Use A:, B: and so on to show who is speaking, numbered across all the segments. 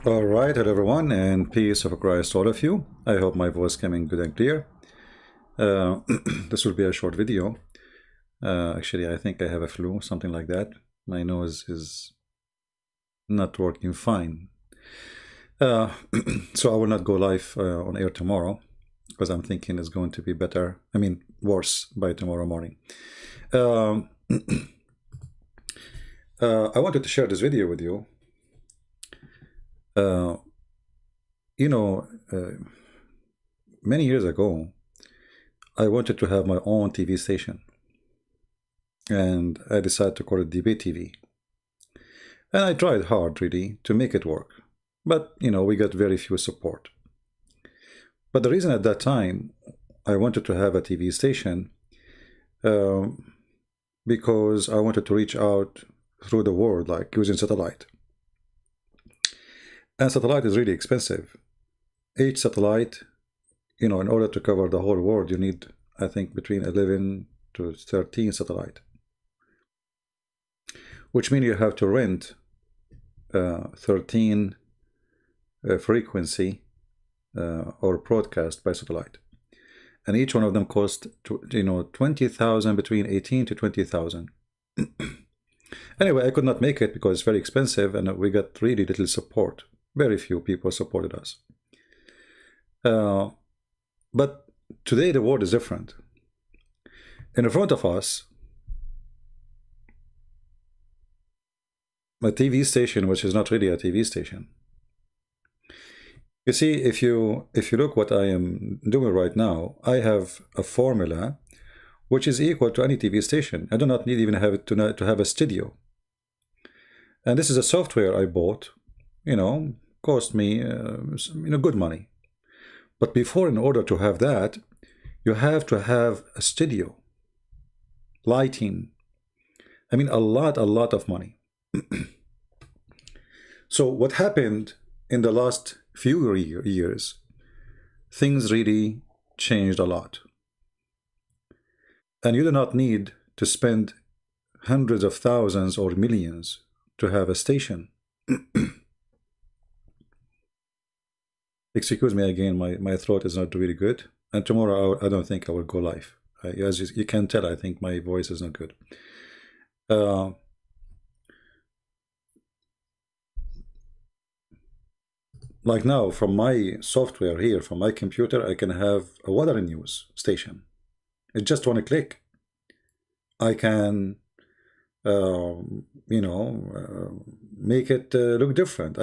A: All right, hello everyone, and peace of Christ to all of you. I hope my voice coming good and clear. Uh, this will be a short video. Actually, I think I have a flu, something like that. My nose is not working fine. Uh, so I will not go live on air tomorrow because I'm thinking it's going to be better. I mean, worse by tomorrow morning. Um, I wanted to share this video with you. Uh, you know, many years ago, I wanted to have my own TV station, and I decided to call it DB TV. And I tried hard, really, to make it work, but we got very few support. But the reason at that time I wanted to have a TV station because I wanted to reach out through the world, like using satellite. And satellite is really expensive. Each satellite, in order to cover the whole world, you need, I think, between 11 to 13 satellite, which means you have to rent 13 frequency or broadcast by satellite, and each one of them cost 20,000, between 18 to 20,000. Anyway, I could not make it because it's very expensive, and we got really little support. Very few people supported us. But today the world is different. In front of us, a TV station, which is not really a TV station. You see, if you look what I am doing right now, I have a formula which is equal to any TV station. I do not need even have it to have a studio. And this is a software I bought, cost me good money. But before, in order to have that, you have to have a studio, lighting. I mean, a lot of money. So what happened in the last few years, things really changed a lot. And you do not need to spend hundreds of thousands or millions to have a station. Excuse me again, my throat is not really good. And tomorrow I don't think I will go live. As you can tell, I think my voice is not good. Like now, from my software here, from my computer, I can have a weather news station. It's just one click. I can, make it look different.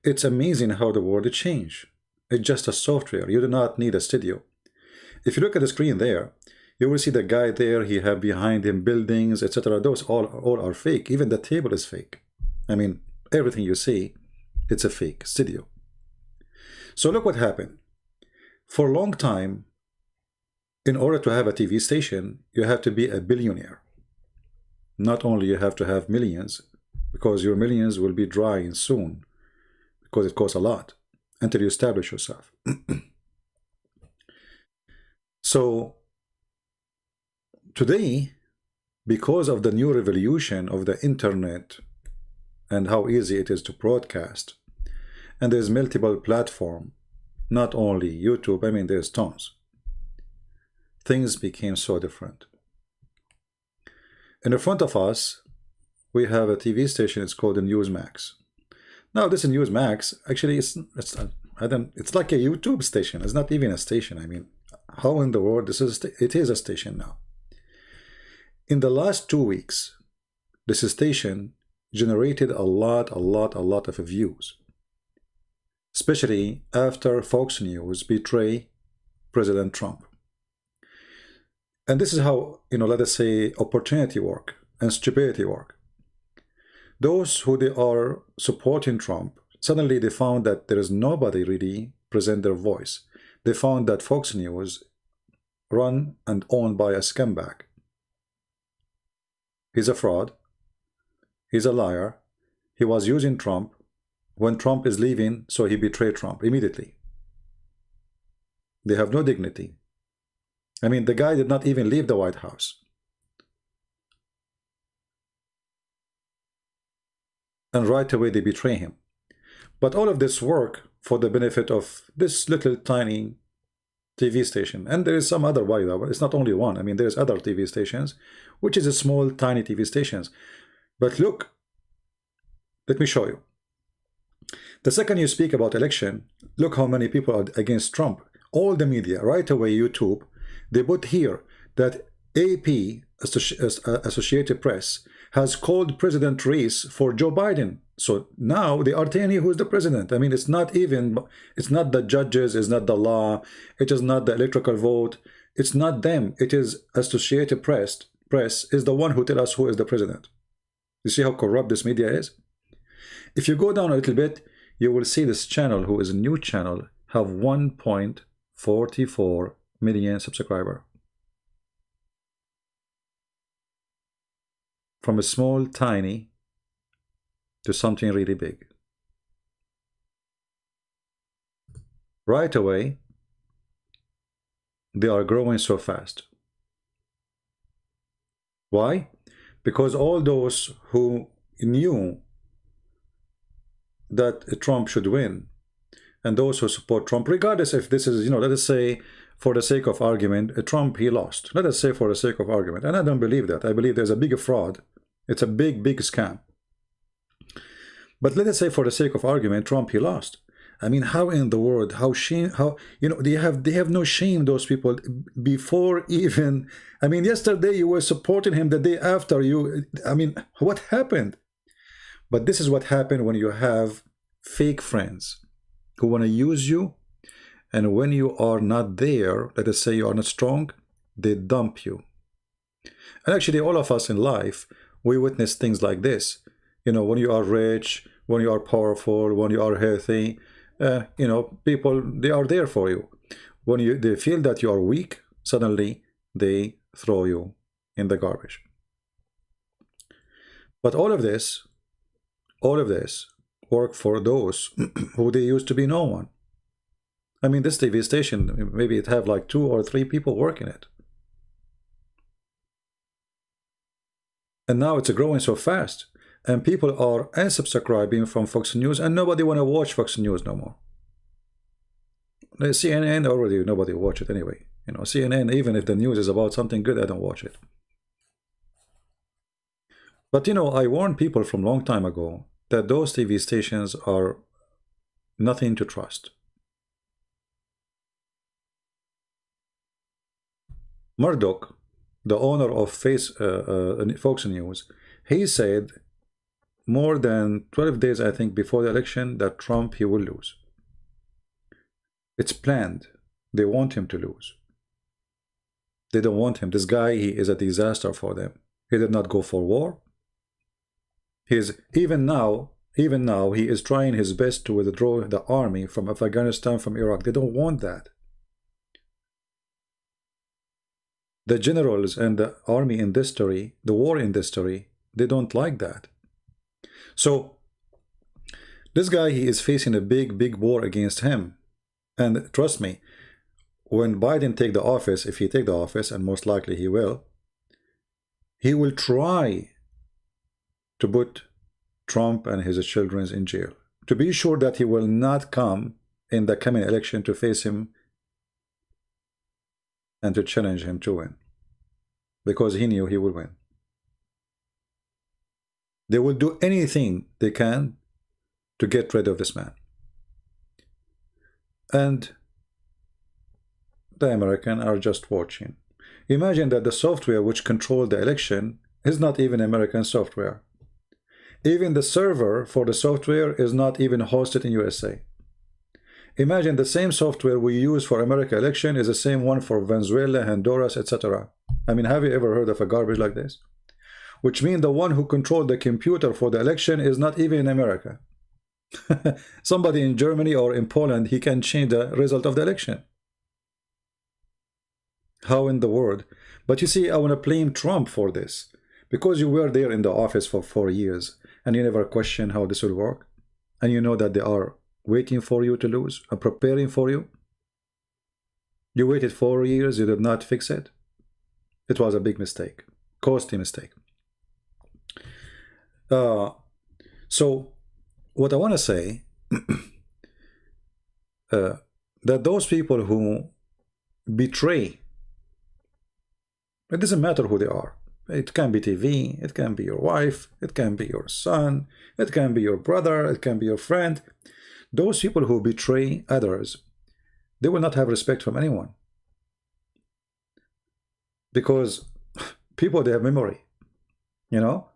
A: It's amazing how the world changed. It's just a software. You do not need a studio. If you look at the screen there, you will see the guy there. He have behind him buildings, etc. Those all are fake. Even the table is fake. I mean, everything you see, it's a fake studio. So look what happened. For a long time, in order to have a TV station, you have to be a billionaire. Not only you have to have millions, because your millions will be drying soon, because it costs a lot until you establish yourself. So today, because of the new revolution of the internet and how easy it is to broadcast, and there's multiple platforms, not only YouTube, I mean, there's tons. Things became so different. In front of us, we have a TV station. It's called the Newsmax. Now, this Newsmax, actually, it's like a YouTube station. It's not even a station. I mean, how in the world it is a station now? In the last 2 weeks, this station generated a lot of views, especially after Fox News betray President Trump. And this is how, let us say, opportunity work and stupidity work. Those who they are supporting Trump, suddenly they found that there is nobody really present their voice. They found that Fox News run and owned by a scumbag. He's a fraud. He's a liar. He was using Trump. When Trump is leaving, so he betrayed Trump immediately. They have no dignity. I mean, the guy did not even leave the White House. And right away they betray him. But all of this work for the benefit of this little tiny TV station. And there is some other, by the way, it's not only one. I mean, there's other TV stations, which is a small, tiny TV stations. But look, let me show you. The second you speak about election, look how many people are against Trump. All the media, right away, YouTube, they put here that AP, Associated Press, has called President race for Joe Biden. So now they are telling you who's the president. I mean, it's not the judges, it's not the law, it is not the electoral vote, it's not them. It is Associated Press is the one who tell us who is the president. You see how corrupt this media is? If you go down a little bit, you will see this channel, who is a new channel, have 1.44 million subscribers. From a small, tiny, to something really big. Right away, they are growing so fast. Why? Because all those who knew that Trump should win, and those who support Trump, regardless if this is, let us say, for the sake of argument, Trump, he lost. Let us say for the sake of argument. And I don't believe that. I believe there's a big fraud. It's a big, big scam. But let us say for the sake of argument, Trump, he lost. I mean, how in the world, they have no shame, those people, before even, I mean, yesterday you were supporting him, the day after you, I mean, what happened? But this is what happened when you have fake friends who want to use you, and when you are not there, let us say you are not strong, they dump you. And actually, all of us in life, we witness things like this. When you are rich, when you are powerful, when you are healthy, people, they are there for you. When they feel that you are weak, suddenly they throw you in the garbage. But all of this work for those who they used to be no one. I mean, this TV station, maybe it have like 2 or 3 people working it. And now it's growing so fast. And people are unsubscribing from Fox News, and nobody want to watch Fox News no more. The CNN already, nobody watch it anyway. CNN, even if the news is about something good, I don't watch it. But I warned people from a long time ago that those TV stations are nothing to trust. Murdoch, the owner of Fox News, he said more than 12 days, I think, before the election, that Trump, he will lose. It's planned. They want him to lose. They don't want him. This guy, he is a disaster for them. He did not go for war. Even now, he is trying his best to withdraw the army from Afghanistan, from Iraq. They don't want that. The generals and the army industry, the war industry, they don't like that. So this guy, he is facing a big, big war against him. And trust me, when Biden take the office, if he take the office, and most likely he will try to put Trump and his children in jail, to be sure that he will not come in the coming election to face him and to challenge him to win, because he knew he will win. They will do anything they can to get rid of this man. And the Americans are just watching. Imagine that the software which controlled the election is not even American software. Even the server for the software is not even hosted in USA. Imagine the same software we use for America election is the same one for Venezuela, Honduras, etc. I mean, have you ever heard of a garbage like this? Which means the one who controlled the computer for the election is not even in America. Somebody in Germany or in Poland, he can change the result of the election. How in the world? But you see, I want to blame Trump for this, because you were there in the office for 4 years and you never question how this will work, and you know that they are waiting for you to lose and preparing for you. You waited 4 years, you did not fix it. It was a big mistake, costly mistake. So what I want to say, that those people who betray, it doesn't matter who they are. It can be TV, it can be your wife, it can be your son, it can be your brother, it can be your friend. Those people who betray others, they will not have respect from anyone. Because people, they have memory. You know?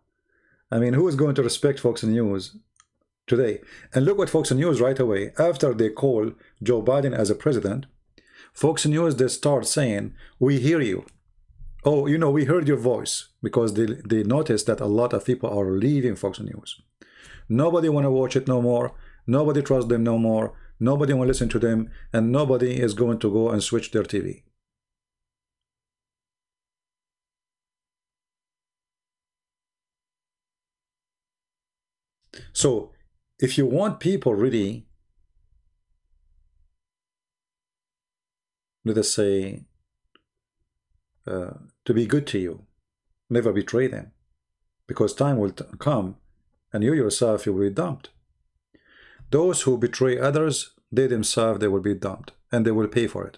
A: I mean, who is going to respect Fox News today? And look what Fox News right away, after they call Joe Biden as a president, Fox News, they start saying, we hear you. Oh, you know, we heard your voice, because they noticed that a lot of people are leaving Fox News. Nobody want to watch it no more. Nobody trusts them no more. Nobody want to listen to them. And nobody is going to go and switch their TV. So if you want people really, let us say, to be good to you, never betray them, because time will come and you yourself, you will be dumped. Those who betray others, they themselves, they will be dumped, and they will pay for it.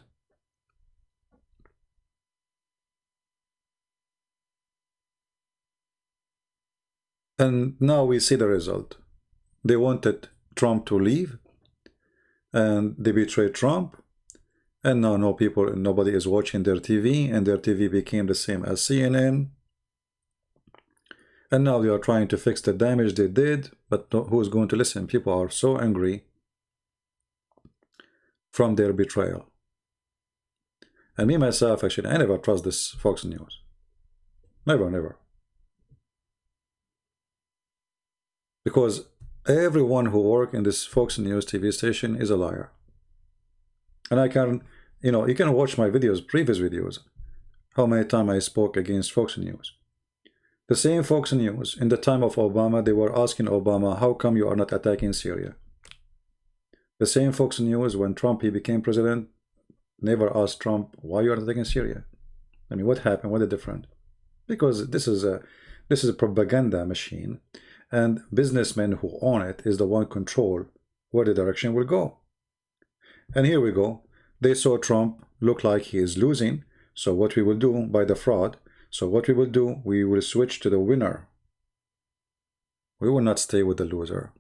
A: And now we see the result. They wanted Trump to leave, and they betrayed Trump, and now nobody is watching their TV, and their TV became the same as CNN. And now they are trying to fix the damage they did, but who's going to listen? People are so angry from their betrayal. And me, myself, actually, I never trust this Fox News. Never, never. Because everyone who works in this Fox News TV station is a liar. And I can, you know, you can watch my videos, previous videos, how many times I spoke against Fox News. The same Fox News, in the time of Obama, they were asking Obama, how come you are not attacking Syria? The same Fox News, when Trump, he became president, never asked Trump, why you are attacking Syria? I mean, what happened? What is different? Because this is a propaganda machine, and businessmen who own it is the one control where the direction will go. And here we go. They saw Trump look like he is losing. So what we will do by the fraud, so what we will do, we will switch to the winner. We will not stay with the loser.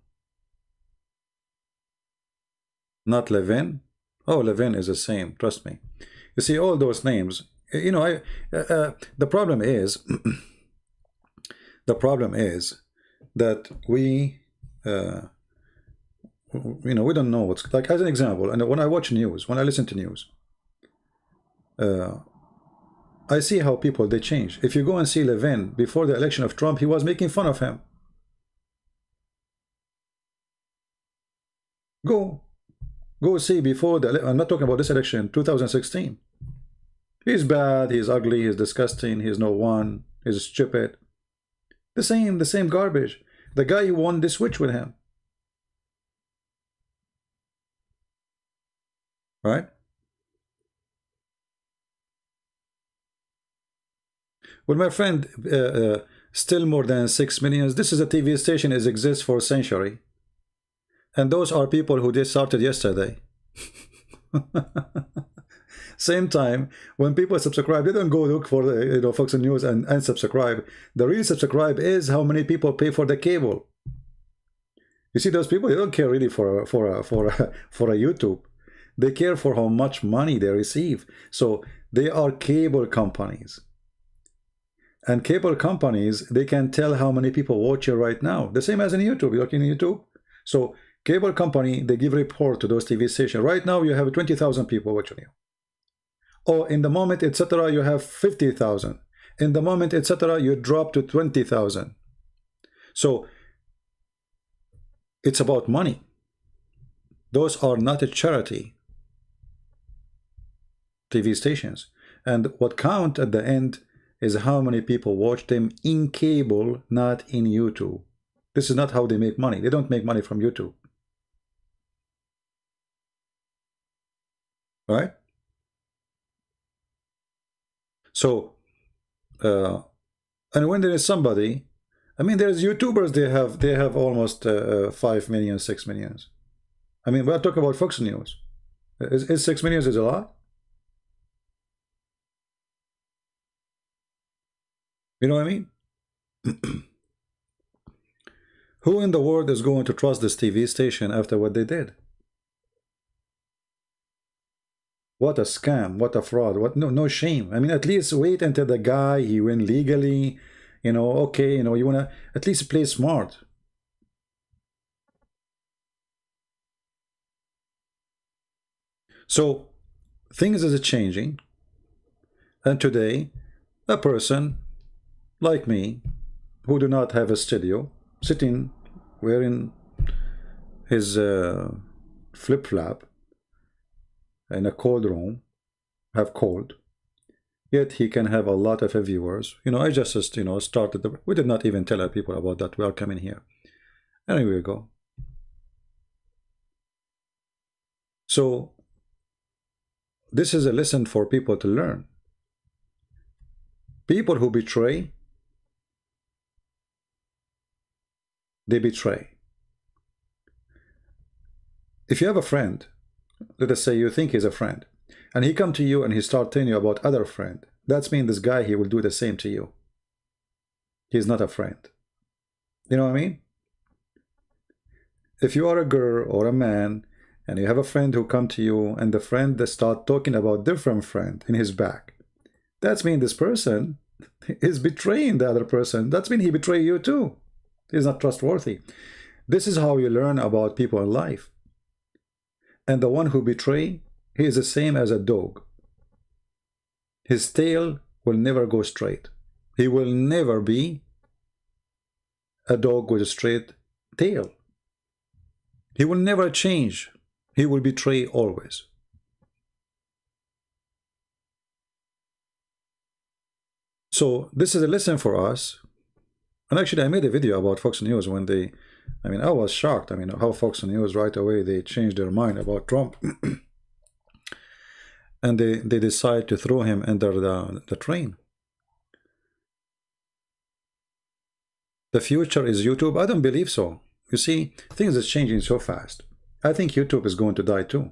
A: Not Levin. Oh, Levin is the same, trust me. You see, all those names, you know, the problem is, the problem is that we, you know, we don't know what's, like, as an example, and when I watch news, when I listen to news, I see how people, they change. If you go and see Levin before the election of Trump, he was making fun of him. Go see before the, I'm not talking about this election, 2016. He's bad, he's ugly, he's disgusting, he's no one, he's stupid. The same garbage. The guy who won the switch with him. Right? Well, my friend, still more than 6 million. This is a TV station, it exists for a century. And those are people who just started yesterday. Same time, when people subscribe, they don't go look for the, you know, Fox News and subscribe. The real subscribe is how many people pay for the cable. You see, those people, they don't care really for a YouTube. They care for how much money they receive. So they are cable companies. And cable companies, they can tell how many people watch you right now. The same as in YouTube. You're looking at YouTube. So cable company, they give report to those TV stations. Right now, you have 20,000 people watching you. Or in the moment, etc., you have 50,000. In the moment, etc., you drop to 20,000. So it's about money. Those are not a charity TV stations. And what count at the end is how many people watch them in cable, not in YouTube. This is not how they make money. They don't make money from YouTube. Right? So, and when there is somebody, I mean, there's YouTubers, they have almost 5 million, 6 million. I mean, we're talking about Fox News. Is 6 million is a lot? You know what I mean? Who in the world is going to trust this TV station after what they did? What a scam, what a fraud, what no shame. I mean, at least wait until the guy he win legally, you know, okay, you know, you wanna at least play smart. So things is changing, and today a person like me who do not have a studio, sitting wearing his flip-flop in a cold room, have cold, yet he can have a lot of viewers. You know, I just you know, started we did not even tell our people about that. We are coming here. Anyway, we go. So this is a lesson for people to learn. People who betray, they betray. If you have a friend, let us say you think he's a friend, and he come to you and he start telling you about other friend, that's mean this guy, he will do the same to you. He's not a friend. You know what I mean? If you are a girl or a man and you have a friend who come to you and the friend that start talking about different friend in his back, that's mean this person is betraying the other person. That's mean he betray you too. He's not trustworthy. This is how you learn about people in life. And the one who betray, he is the same as a dog. His tail will never go straight. He will never be a dog with a straight tail. He will never change. He will betray always. So this is a lesson for us. And actually I made a video about Fox News when they, I mean, I was shocked. I mean, how Fox News right away, they changed their mind about Trump. And they decide to throw him under the train. The future is YouTube? I don't believe so. You see, things are changing so fast. I think YouTube is going to die too.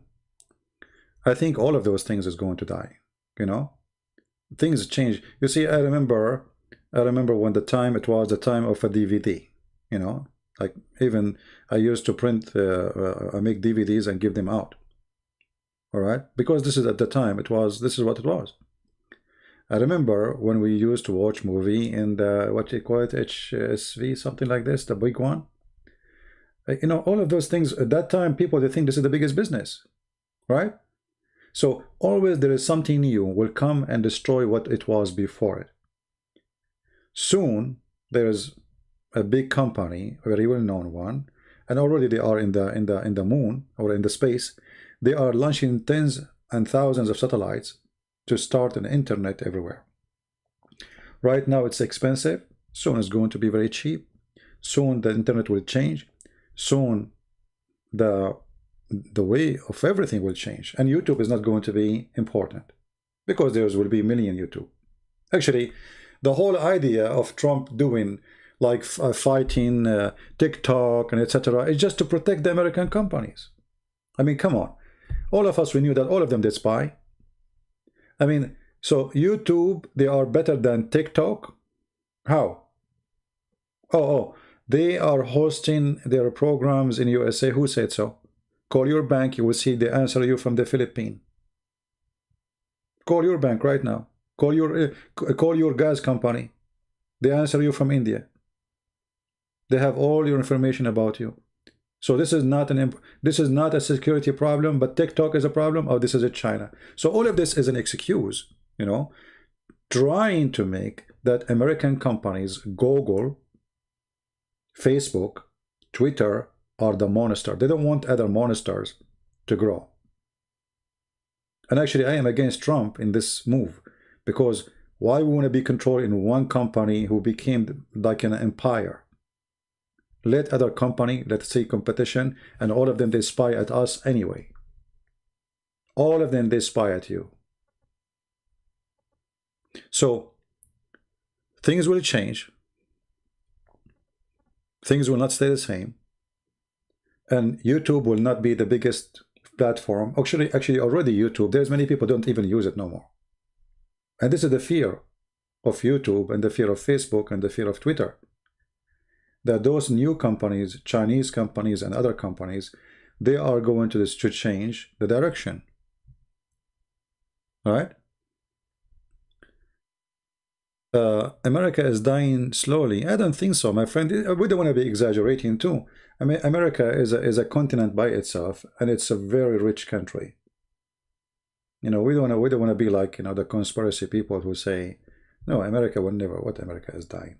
A: I think all of those things is going to die. You know, things change. You see, I remember when the time, it was the time of a DVD. You know, like even I used to print, I make DVDs and give them out. All right, because this is at the time, this is what it was. I remember when we used to watch movie in the, what you call it, HSV, something like this, the big one. You know, all of those things at that time, people, they think this is the biggest business, right? So always there is something new will come and destroy what it was before it. Soon there is a big company, a very well-known one, and already they are in the moon or in the space. They are launching tens and thousands of satellites to start an internet everywhere. Right now it's expensive. Soon it's going to be very cheap. Soon the internet will change. Soon the way of everything will change, and YouTube is not going to be important because there will be million YouTube. Actually, the whole idea of Trump doing like fighting TikTok and etc. is just to protect the American companies. I mean, come on, all of us, we knew that all of them did spy. I mean, so YouTube, they are better than TikTok. How? Oh, they are hosting their programs in USA. Who said so? Call your bank, you will see they answer you from the Philippines. Call your bank right now. Call your gas company. They answer you from India. They have all your information about you. So this is not a security problem, but TikTok is a problem. Oh, this is a China. So all of this is an excuse, you know, trying to make that American companies, Google, Facebook, Twitter, are the monster. They don't want other monsters to grow. And actually, I am against Trump in this move, because why we want to be controlled in one company who became like an empire? Let other company, let's say competition, and all of them, they spy at us anyway. All of them, they spy at you. So things will change. Things will not stay the same. and YouTube will not be the biggest platform. Actually, already YouTube, there's many people don't even use it no more. And this is the fear of YouTube and the fear of Facebook and the fear of Twitter, that those new companies, Chinese companies and other companies, they are going to change the direction. All right? America is dying slowly. I don't think so, my friend. We don't want to be exaggerating too. I mean, America is a continent by itself, and it's a very rich country. You know, we don't want to be like, you know, the conspiracy people who say, no, America will never. What America is dying?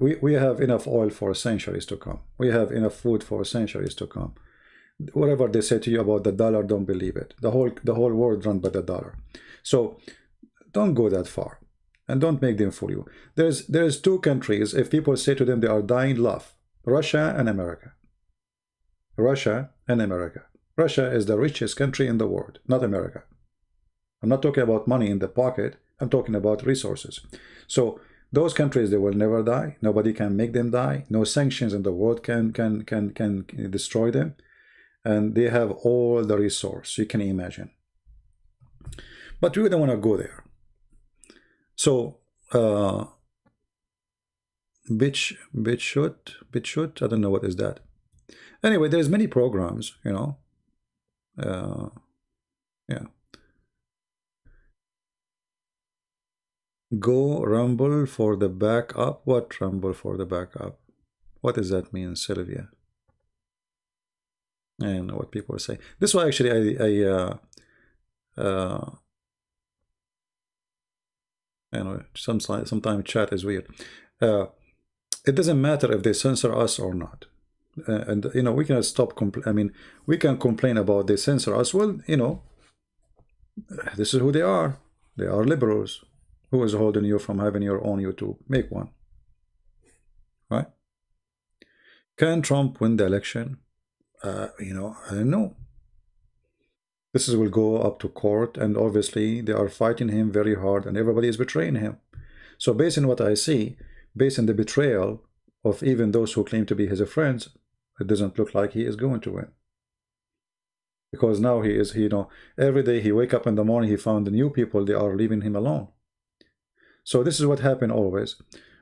A: We have enough oil for centuries to come. We have enough food for centuries to come. Whatever they say to you about the dollar, don't believe it. The whole world run by the dollar. So don't go that far, and don't make them fool you. There's two countries, if people say to them they are dying, love: Russia and America. Russia and America. Russia is the richest country in the world, not America. I'm not talking about money in the pocket. I'm talking about resources. So those countries, they will never die. Nobody can make them die. No sanctions in the world can destroy them. And they have all the resource you can imagine. But we don't want to go there. So BitChute, I don't know what is that. Anyway, there's many programs, you know. Yeah. Go Rumble for the backup. What Rumble for the backup? What does that mean, Sylvia? I don't know what people say. This one actually, I know sometimes chat is weird. It doesn't matter if they censor us or not. And you know, we cannot stop. I mean, we can complain about they censor us. Well, you know, this is who they are. They are liberals. Who is holding you from having your own YouTube? Make one. Right? Can Trump win the election? You know, I don't know. This will go up to court, and obviously they are fighting him very hard, and everybody is betraying him. So based on what I see, based on the betrayal of even those who claim to be his friends, it doesn't look like he is going to win. Because now you know, every day he wake up in the morning, he found the new people, they are leaving him alone. So this is what happened always.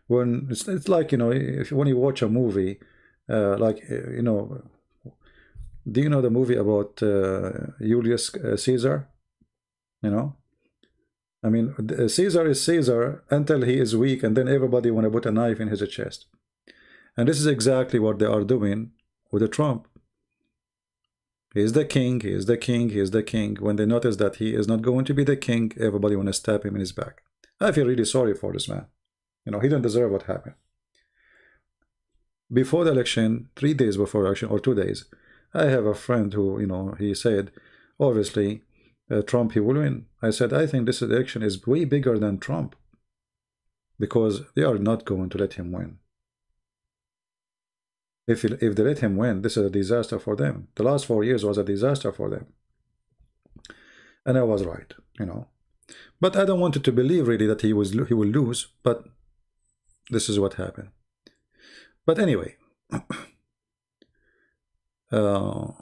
A: When it's like, you know, when you watch a movie, like, you know, do you know the movie about Julius Caesar? You know, I mean, Caesar is Caesar until he is weak, and then everybody want to put a knife in his chest. And this is exactly what they are doing with the Trump. He is the king, he is the king, he is the king. When they notice that he is not going to be the king, everybody want to stab him in his back. I feel really sorry for this man. You know, he didn't deserve what happened. Before the election, 3 days before election, or 2 days, I have a friend who, you know, he said, obviously, Trump, he will win. I said, I think this election is way bigger than Trump, because they are not going to let him win. If they let him win, this is a disaster for them. The last 4 years was a disaster for them. And I was right, you know. But I don't want to believe really that he will lose, but this is what happened. But anyway, yeah,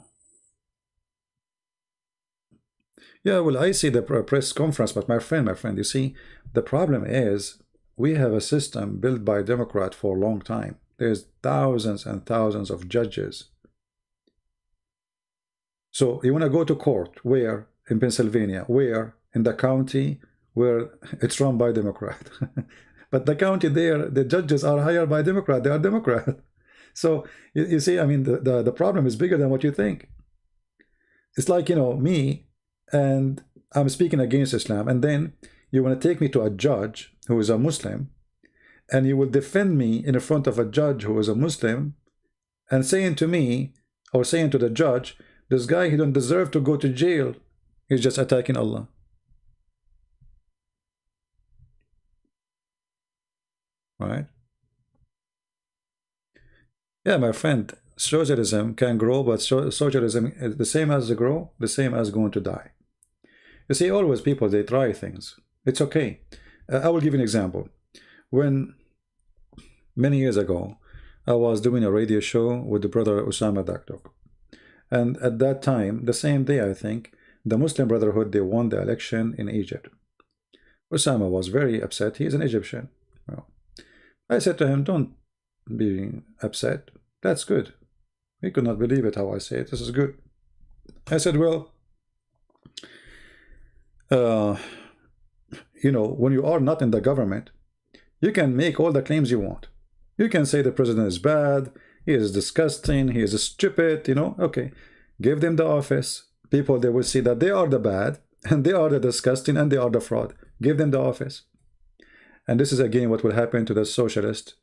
A: well, I see the press conference, but my friend, you see, the problem is we have a system built by Democrats for a long time. There's thousands and thousands of judges. So you want to go to court, where? In Pennsylvania, where? In the county where it's run by Democrat. But the county there, the judges are hired by Democrat. They are Democrat. So you see, I mean, the problem is bigger than what you think. It's like, you know, me, and I'm speaking against Islam, and then you want to take me to a judge who is a Muslim, and you will defend me in front of a judge who is a Muslim, and saying to me, or saying to the judge, this guy, he don't deserve to go to jail. He's just attacking Allah. Right? Yeah, my friend, socialism can grow, but socialism is the same as grow, the same as going to die. You see, always people, they try things. It's okay. I will give you an example. When many years ago, I was doing a radio show with the brother Osama Dakdok. And at that time, the same day, I think, the Muslim Brotherhood, they won the election in Egypt. Osama was very upset. He is an Egyptian. Well, I said to him, don't be upset. That's good. He could not believe it how I say it. This is good. I said, well, you know, when you are not in the government, you can make all the claims you want. You can say the president is bad, he is disgusting, he is stupid, you know. Okay, give them the office. People, they will see that they are the bad, and they are the disgusting, and they are the fraud. Give them the office. And this is again what will happen to the socialists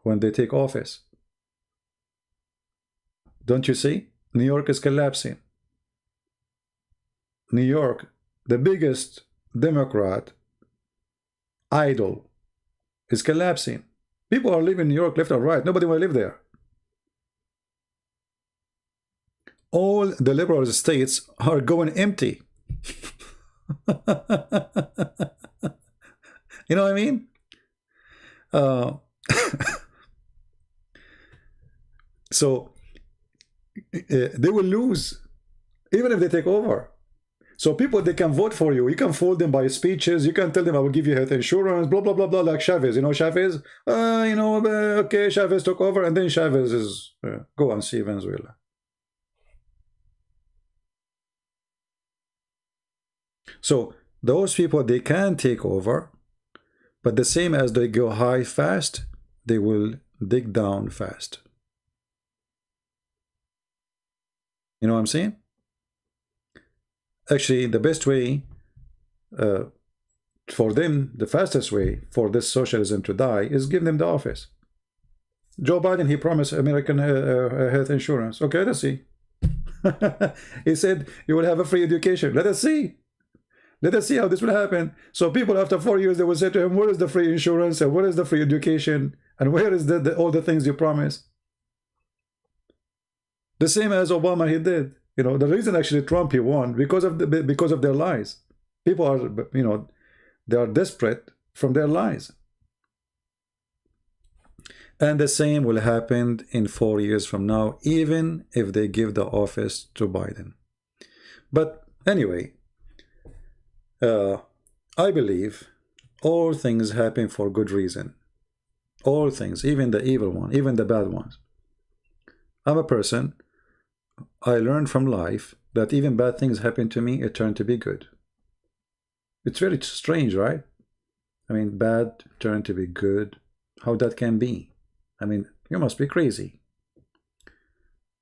A: when they take office. Don't you see? New York is collapsing. New York, the biggest Democrat idol, is collapsing. People are leaving New York left or right. Nobody will live there. All the liberal states are going empty. You know what I mean? So they will lose even if they take over. So people, they can vote for you. You can fool them by speeches. You can tell them, I will give you health insurance, blah, blah, blah, blah, like Chavez. You know Chavez? You know, okay, Chavez took over, and then Chavez is, go and see Venezuela. So those people, they can take over, but the same as they go high fast, they will dig down fast. You know what I'm saying? Actually, the best way for them, the fastest way for this socialism to die is give them the office. Joe Biden, he promised American health insurance. Okay, let's see. He said you will have a free education. Let us see. Let us see how this will happen. So people after 4 years, they will say to him, where is the free insurance? And where is the free education? And where is all the things you promised? The same as Obama, he did. You know, the reason actually Trump, he won because of their lies. People are, you know, they are desperate from their lies. And the same will happen in 4 years from now, even if they give the office to Biden. But anyway, I believe all things happen for good reason. All things, even the evil one, even the bad ones. I'm a person, I learned from life that even bad things happen to me, it turned to be good. It's very strange, right? I mean, bad turned to be good. How that can be? I mean, you must be crazy.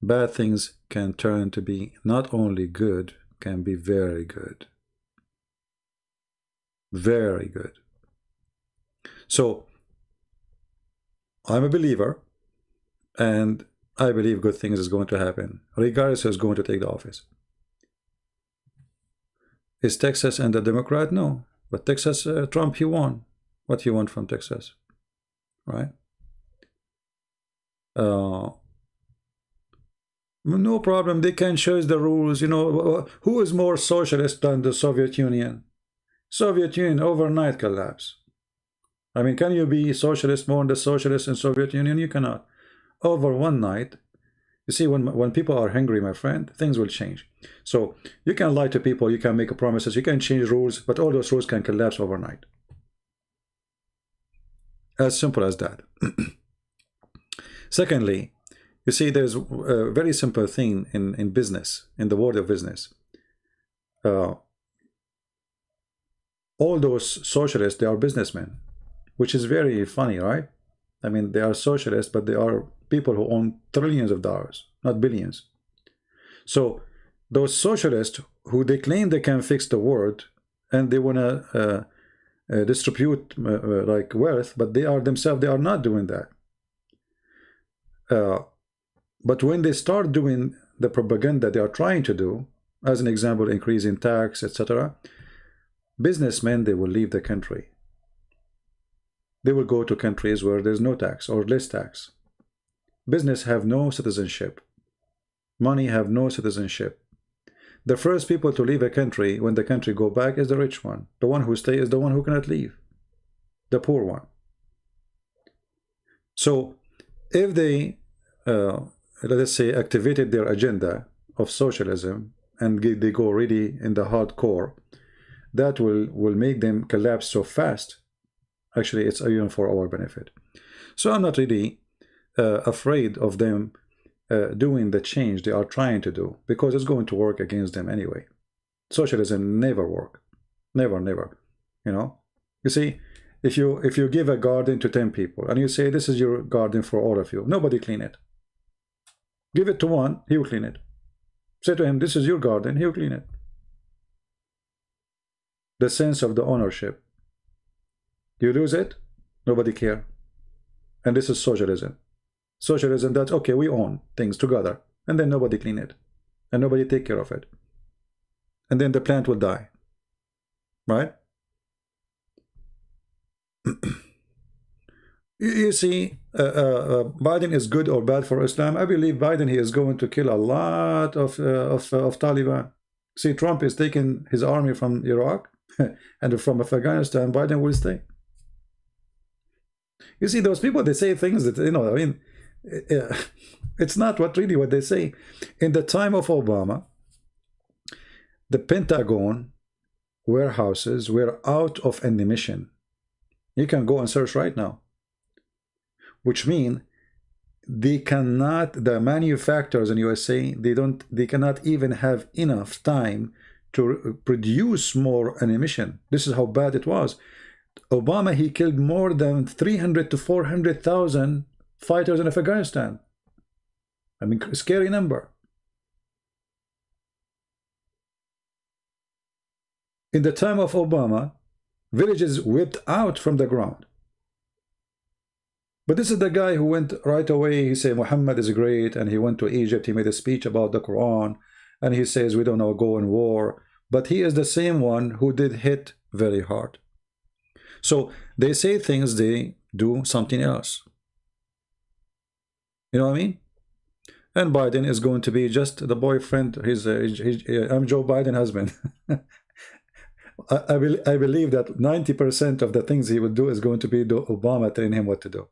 A: Bad things can turn to be not only good, can be very good. Very good. So, I'm a believer, and I believe good things is going to happen, regardless who's going to take the office. Is Texas and the Democrat? No. But Texas, Trump, he won. What he won from Texas, right? No problem. They can choose the rules. You know, who is more socialist than the Soviet Union? Soviet Union overnight collapse. I mean, can you be socialist more than the socialists in Soviet Union? You cannot. Over one night. You see, when people are hungry, my friend, things will change. So you can lie to people, you can make promises, you can change rules, but all those rules can collapse overnight. As simple as that. Secondly, you see, there's a very simple thing in business, in the world of business. All those socialists, they are businessmen, which is very funny, right? I mean, they are socialists, but they are people who own trillions of dollars, not billions. So those socialists who they claim they can fix the world and they want to distribute like wealth, but they are themselves, they are not doing that. But when they start doing the propaganda they are trying to do, as an example, increasing tax, etc., businessmen, they will leave the country. They will go to countries where there's no tax or less tax. Business have no citizenship. Money have no citizenship. The first people to leave a country when the country go back is the rich one. The one who stays is the one who cannot leave. The poor one. So if they, let us say, activated their agenda of socialism and they go really in the hardcore, that will make them collapse so fast. Actually, it's even for our benefit. So I'm not really afraid of them doing the change they are trying to do, because it's going to work against them anyway. Socialism never work, never. You know, you see, if you give a garden to 10 people and you say this is your garden for all of you, nobody clean it. Give it to one, he will clean it. Say to him, this is your garden, he will clean it. The sense of the ownership. You lose it, nobody care. And this is socialism. Socialism, that's okay, we own things together, and then nobody clean it, and nobody take care of it, and then the plant will die, right? You see, Biden is good or bad for Islam. I believe Biden, he is going to kill a lot of Taliban. See, Trump is taking his army from Iraq and from Afghanistan. Biden will stay. You see, those people, they say things that, you know, I mean, it's not what they say. In the time of Obama, the Pentagon warehouses were out of ammunition. You can go and search right now. Which means they cannot, the manufacturers in USA, they cannot even have enough time to produce more ammunition. This is how bad it was. Obama, he killed more than 300 to 400,000 fighters in Afghanistan. I mean, scary number. In the time of Obama, villages whipped out from the ground. But this is the guy who went right away. He said Muhammad is great, and he went to Egypt. He made a speech about the Quran, and he says we don't know, go in war. But he is the same one who did hit very hard. So they say things, they do something else. You know what I mean? And Biden is going to be just the boyfriend. I'm Joe Biden's husband. I believe that 90% of the things he would do is going to be Obama telling him what to do.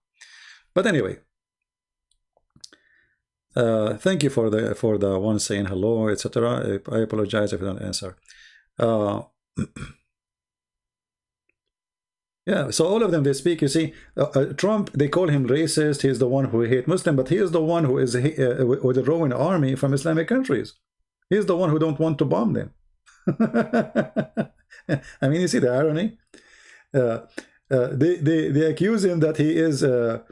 A: But anyway, thank you for the one saying hello, etc. I apologize if I don't answer. Yeah, so all of them, they speak. You see, Trump, they call him racist. He's the one who hates Muslim, but he is the one who is with a growing army from Islamic countries. He's the one who don't want to bomb them. I mean, you see the irony. They accuse him that he is, you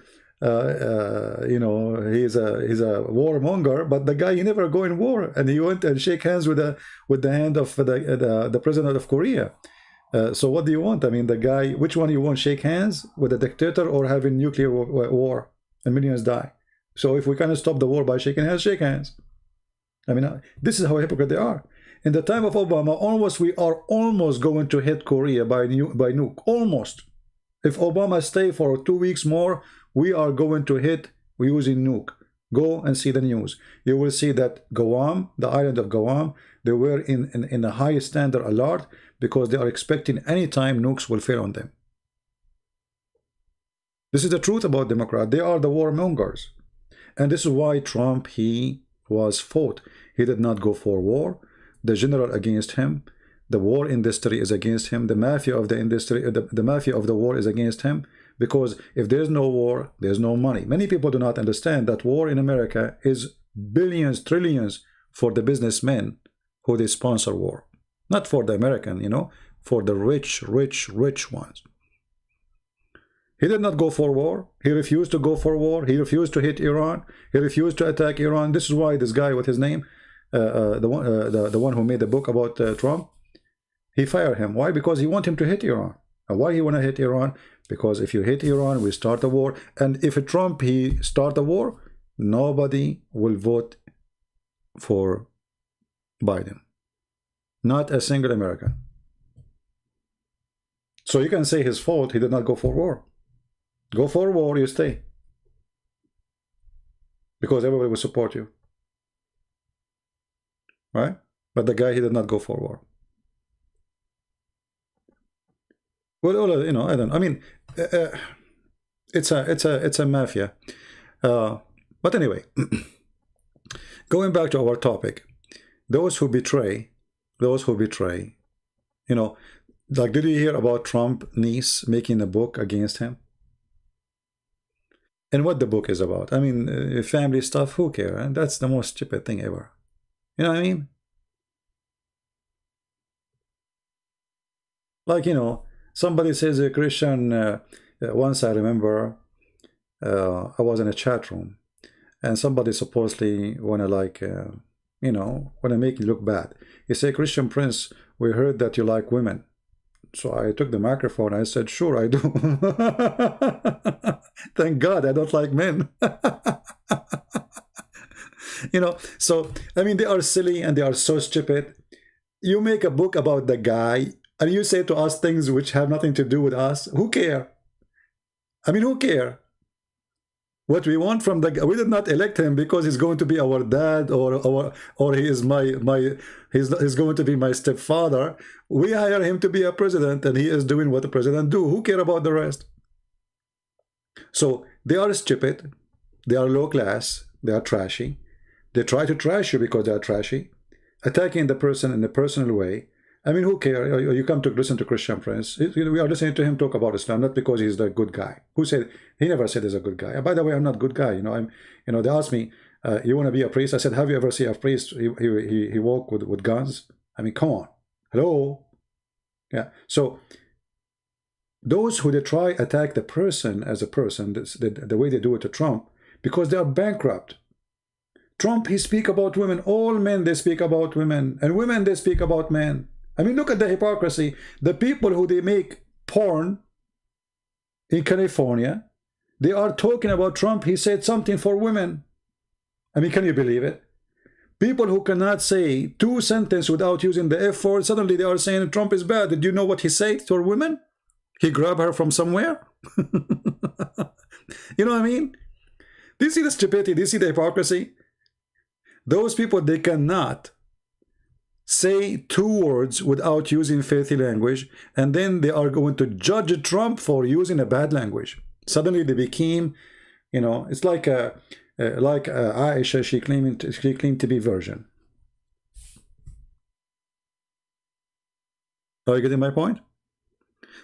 A: know, he's a warmonger, but the guy, he never go in war, and he went and shake hands with the hand of the president of Korea. So what do you want? I mean, the guy, which one you want, shake hands with a dictator or having nuclear war and millions die? So if we cannot stop the war by shaking hands, shake hands. I mean, this is how hypocrite they are. In the time of Obama, we are almost going to hit Korea by nuke. Almost. If Obama stay for 2 weeks more, we are going to hit using nuke. Go and see the news. You will see that Guam, the island of Guam, they were in a high standard alert because they are expecting any time nukes will fail on them. This is the truth about Democrats. They are the warmongers. And this is why Trump, he was fought. He did not go for war. The general against him. The war industry is against him. The mafia of the industry, the mafia of the war is against him. Because if there's no war, there's no money. Many people do not understand that war in America is billions, trillions for the businessmen who they sponsor war. Not for the American, you know, for the rich ones. He did not go for war. He refused to go for war. He refused to hit Iran. He refused to attack Iran. This is why this guy, with his name, the one who made the book about Trump, he fired him. Why? Because he want him to hit Iran. And why he want to hit Iran? Because if you hit Iran, we start a war. And if Trump, he start a war, nobody will vote for Biden. Not a single American. So you can say his fault, he did not go for war. Go for war, you stay. Because everybody will support you. Right? But the guy, he did not go for war. Well, you know, I don't. I mean, it's a mafia. But anyway, going back to our topic. those who betray, those who betray, you know, like, did you hear about Trump niece making a book against him? And what the book is about? I mean, family stuff, who cares? And that's the most stupid thing ever. You know what I mean? Like, somebody says a Christian, once I remember, I was in a chat room, and somebody supposedly want to, like, want to make you look bad. He said, Christian Prince, we heard that you like women. So I took the microphone. I said, sure, I do. Thank God I don't like men. So, I mean, they are silly and they are so stupid. You make a book about the guy and you say to us things which have nothing to do with us. Who care? I mean, who care? What we want from the guy, we did not elect him because he's going to be our dad or he is he's going to be my stepfather. We hire him to be a president, and he is doing what the president do. Who care about the rest? So they are stupid, they are low class, they are trashy. They try to trash you because they are trashy, attacking the person in a personal way. I mean, who cares? You come to listen to Christian Prince. We are listening to him talk about Islam, not because he's the good guy. Who said? He never said he's a good guy. And by the way, I'm not a good guy. They asked me, you want to be a priest? I said, have you ever seen a priest? He walk with guns? I mean, come on. Hello? Yeah. So those who they try attack the person as a person, the way they do it to Trump, because they are bankrupt. Trump, he speak about women. All men, they speak about women. And women, they speak about men. I mean, look at the hypocrisy. The people who they make porn in California, they are talking about Trump. He said something for women. I mean, can you believe it? People who cannot say two sentences without using the F word, suddenly they are saying Trump is bad. Did you know what he said to a woman? He grabbed her from somewhere. You know what I mean? Do you see the stupidity? Do you see the hypocrisy? Those people, they cannot say two words without using filthy language, and then they are going to judge Trump for using a bad language. Suddenly they became, it's like Aisha, she claimed to be virgin. Are you getting my point?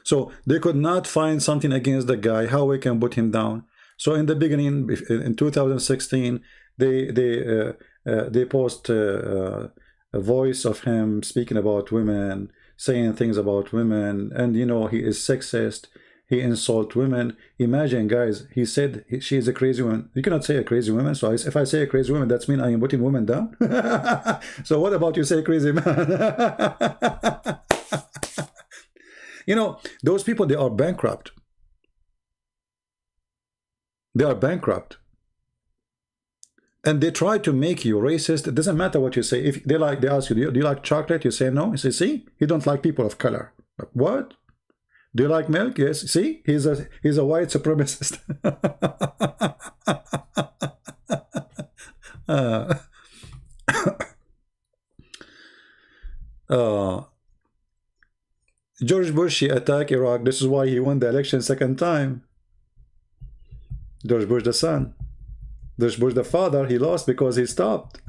A: So they could not find something against the guy, how we can put him down. So in the beginning, in 2016, they post a voice of him speaking about women, saying things about women, and he is sexist, he insults women. Imagine, guys, he said she is a crazy woman. You cannot say a crazy woman, so if I say a crazy woman, that means I am putting women down. So what about you say crazy man? Those people, they are bankrupt. They are bankrupt. And they try to make you racist. It doesn't matter what you say. If they ask you, do you like chocolate? You say no. You say, see, you don't like people of color. Like, what? Do you like milk? Yes. See, he's a white supremacist. George Bush, he attacked Iraq. This is why he won the election second time. George Bush the son. George Bush the father, he lost because he stopped.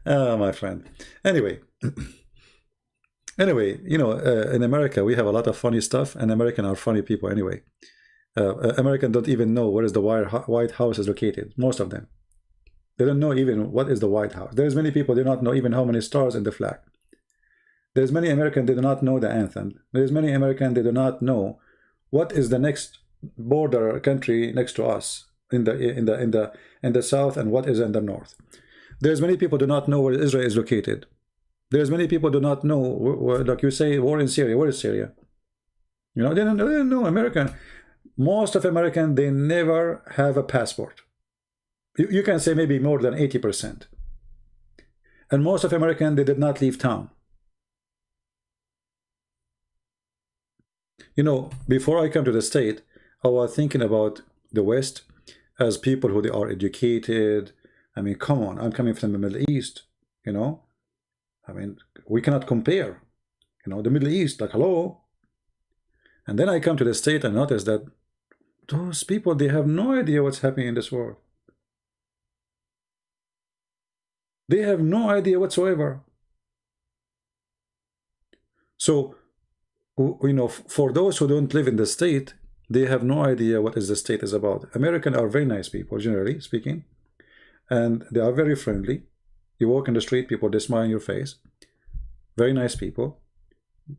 A: Oh, my friend. Anyway, in America, we have a lot of funny stuff, and Americans are funny people anyway. Americans don't even know where is the White House is located, most of them. They don't know even what is the White House. There's many people, they don't know even how many stars in the flag. There's many Americans, they do not know the anthem. There's many Americans, they do not know what is the next border country next to us in the south and what is in the north. There's many people do not know where Israel is located. There's many people do not know like you say, war in Syria. Where is Syria? They don't know. American, most of Americans, they never have a passport. You can say maybe more than 80%. And most of Americans, they did not leave town. Before I come to the state, I was thinking about the West as people who they are educated. I mean, come on, I'm coming from the Middle East, I mean, we cannot compare, the Middle East, like, hello. And then I come to the state and notice that those people, they have no idea what's happening in this world. They have no idea whatsoever. So, you know, for those who don't live in the state, they have no idea what is the state is about. Americans are very nice people, generally speaking, and they are very friendly. You walk in the street, people, they smile in your face. Very nice people,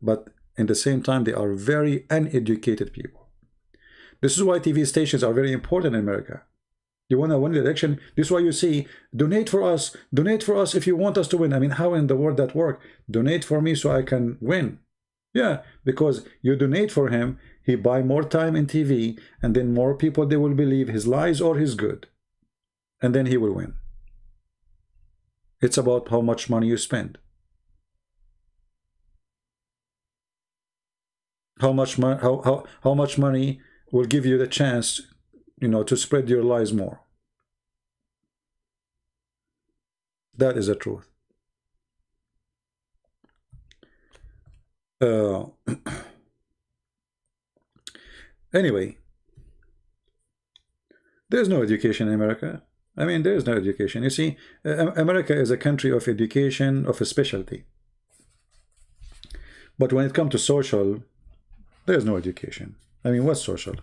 A: but at the same time, they are very uneducated people. This is why TV stations are very important in America. You want to win the election, this is why you see, donate for us if you want us to win. I mean, how in the world that work? Donate for me so I can win. Yeah, because you donate for him, he buy more time in TV, and then more people, they will believe his lies or his good. And then he will win. It's about how much money you spend. How much money will give you the chance, you know, to spread your lies more. That is the truth. Anyway, there's no education in America. I mean, there's no education. You see, America is a country of education, of a specialty. But when it comes to social, there's no education. I mean, what's social?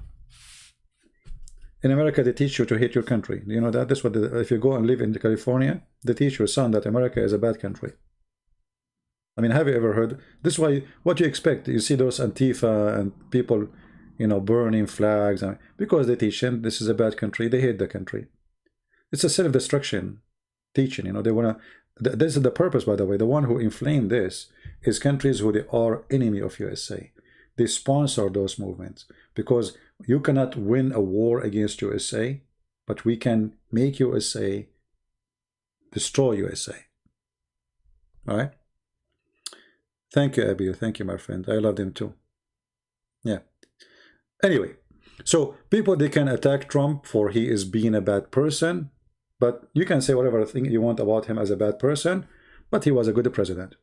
A: In America, they teach you to hate your country. You know that? That's what if you go and live in California, they teach your son that America is a bad country. I mean, have you ever heard? This is why, what you expect. You see those Antifa and people, you know, burning flags. Because they teach them this is a bad country. They hate the country. It's a self-destruction teaching. You know, they want to... This is the purpose, by the way. The one who inflamed this is countries who they are enemy of USA. They sponsor those movements because you cannot win a war against USA, but we can make USA destroy USA. All right? Thank you, Abiel. Thank you, my friend. I loved him too. Yeah. Anyway, so people, they can attack Trump for he is being a bad person, but you can say whatever thing you want about him as a bad person, but he was a good president.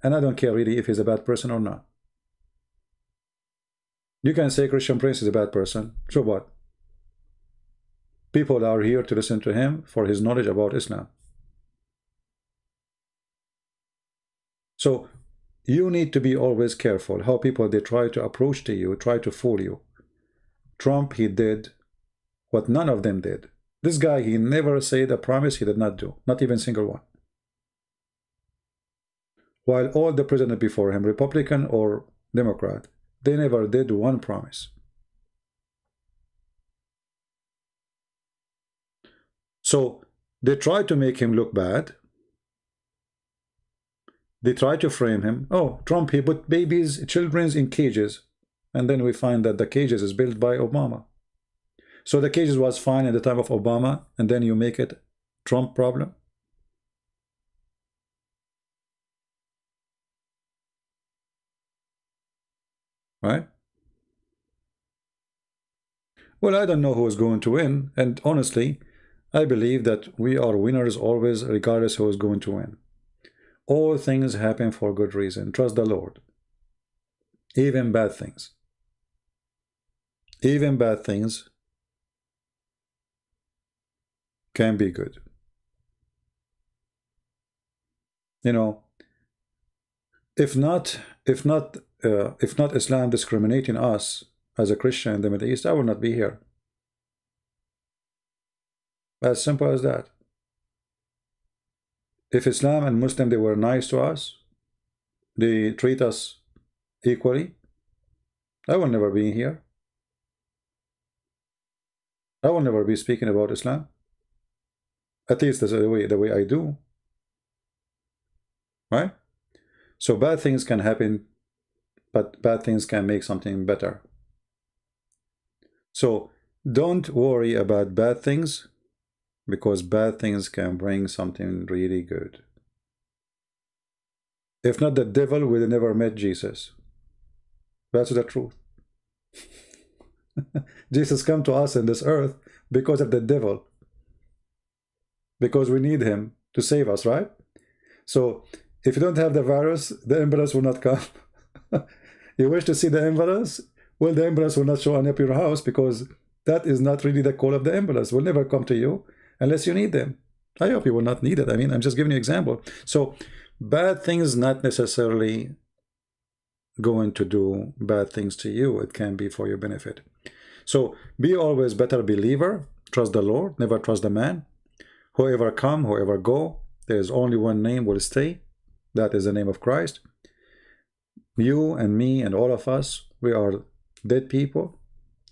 A: And I don't care really if he's a bad person or not. You can say Christian Prince is a bad person. So what? People are here to listen to him for his knowledge about Islam. So you need to be always careful how people, they try to approach to you, try to fool you. Trump, he did what none of them did. This guy, he never said a promise he did not do. Not even a single one. While all the presidents before him, Republican or Democrat, they never did one promise. So they try to make him look bad. They try to frame him. Oh, Trump, he put babies, children in cages. And then we find that the cages is built by Obama. So the cages was fine at the time of Obama, and then you make it Trump problem. Right? Well, I don't know who is going to win, and honestly, I believe that we are winners always, regardless who is going to win. All things happen for good reason. Trust the Lord. Even bad things. Even bad things can be good. You know, if not Islam discriminating us as a Christian in the Middle East, I will not be here. As simple as that. If Islam and Muslim, they were nice to us, they treat us equally, I will never be here. I will never be speaking about Islam. At least that's the way I do. Right? So bad things can happen, but bad things can make something better. So don't worry about bad things, because bad things can bring something really good. If not, the devil would have never met Jesus. That's the truth. Jesus come to us in this earth because of the devil. Because we need him to save us, right? So if you don't have the virus, the ambulance will not come. You wish to see the ambulance? Well, the ambulance will not show up at your house, because that is not really the call of the ambulance. Will never come to you unless you need them. I hope you will not need it. I mean, I'm just giving you an example. So bad things not necessarily going to do bad things to you. It can be for your benefit. So be always better believer. Trust the Lord. Never trust the man. Whoever come, whoever go, there is only one name will stay. That is the name of Christ. You and me and all of us, we are dead people.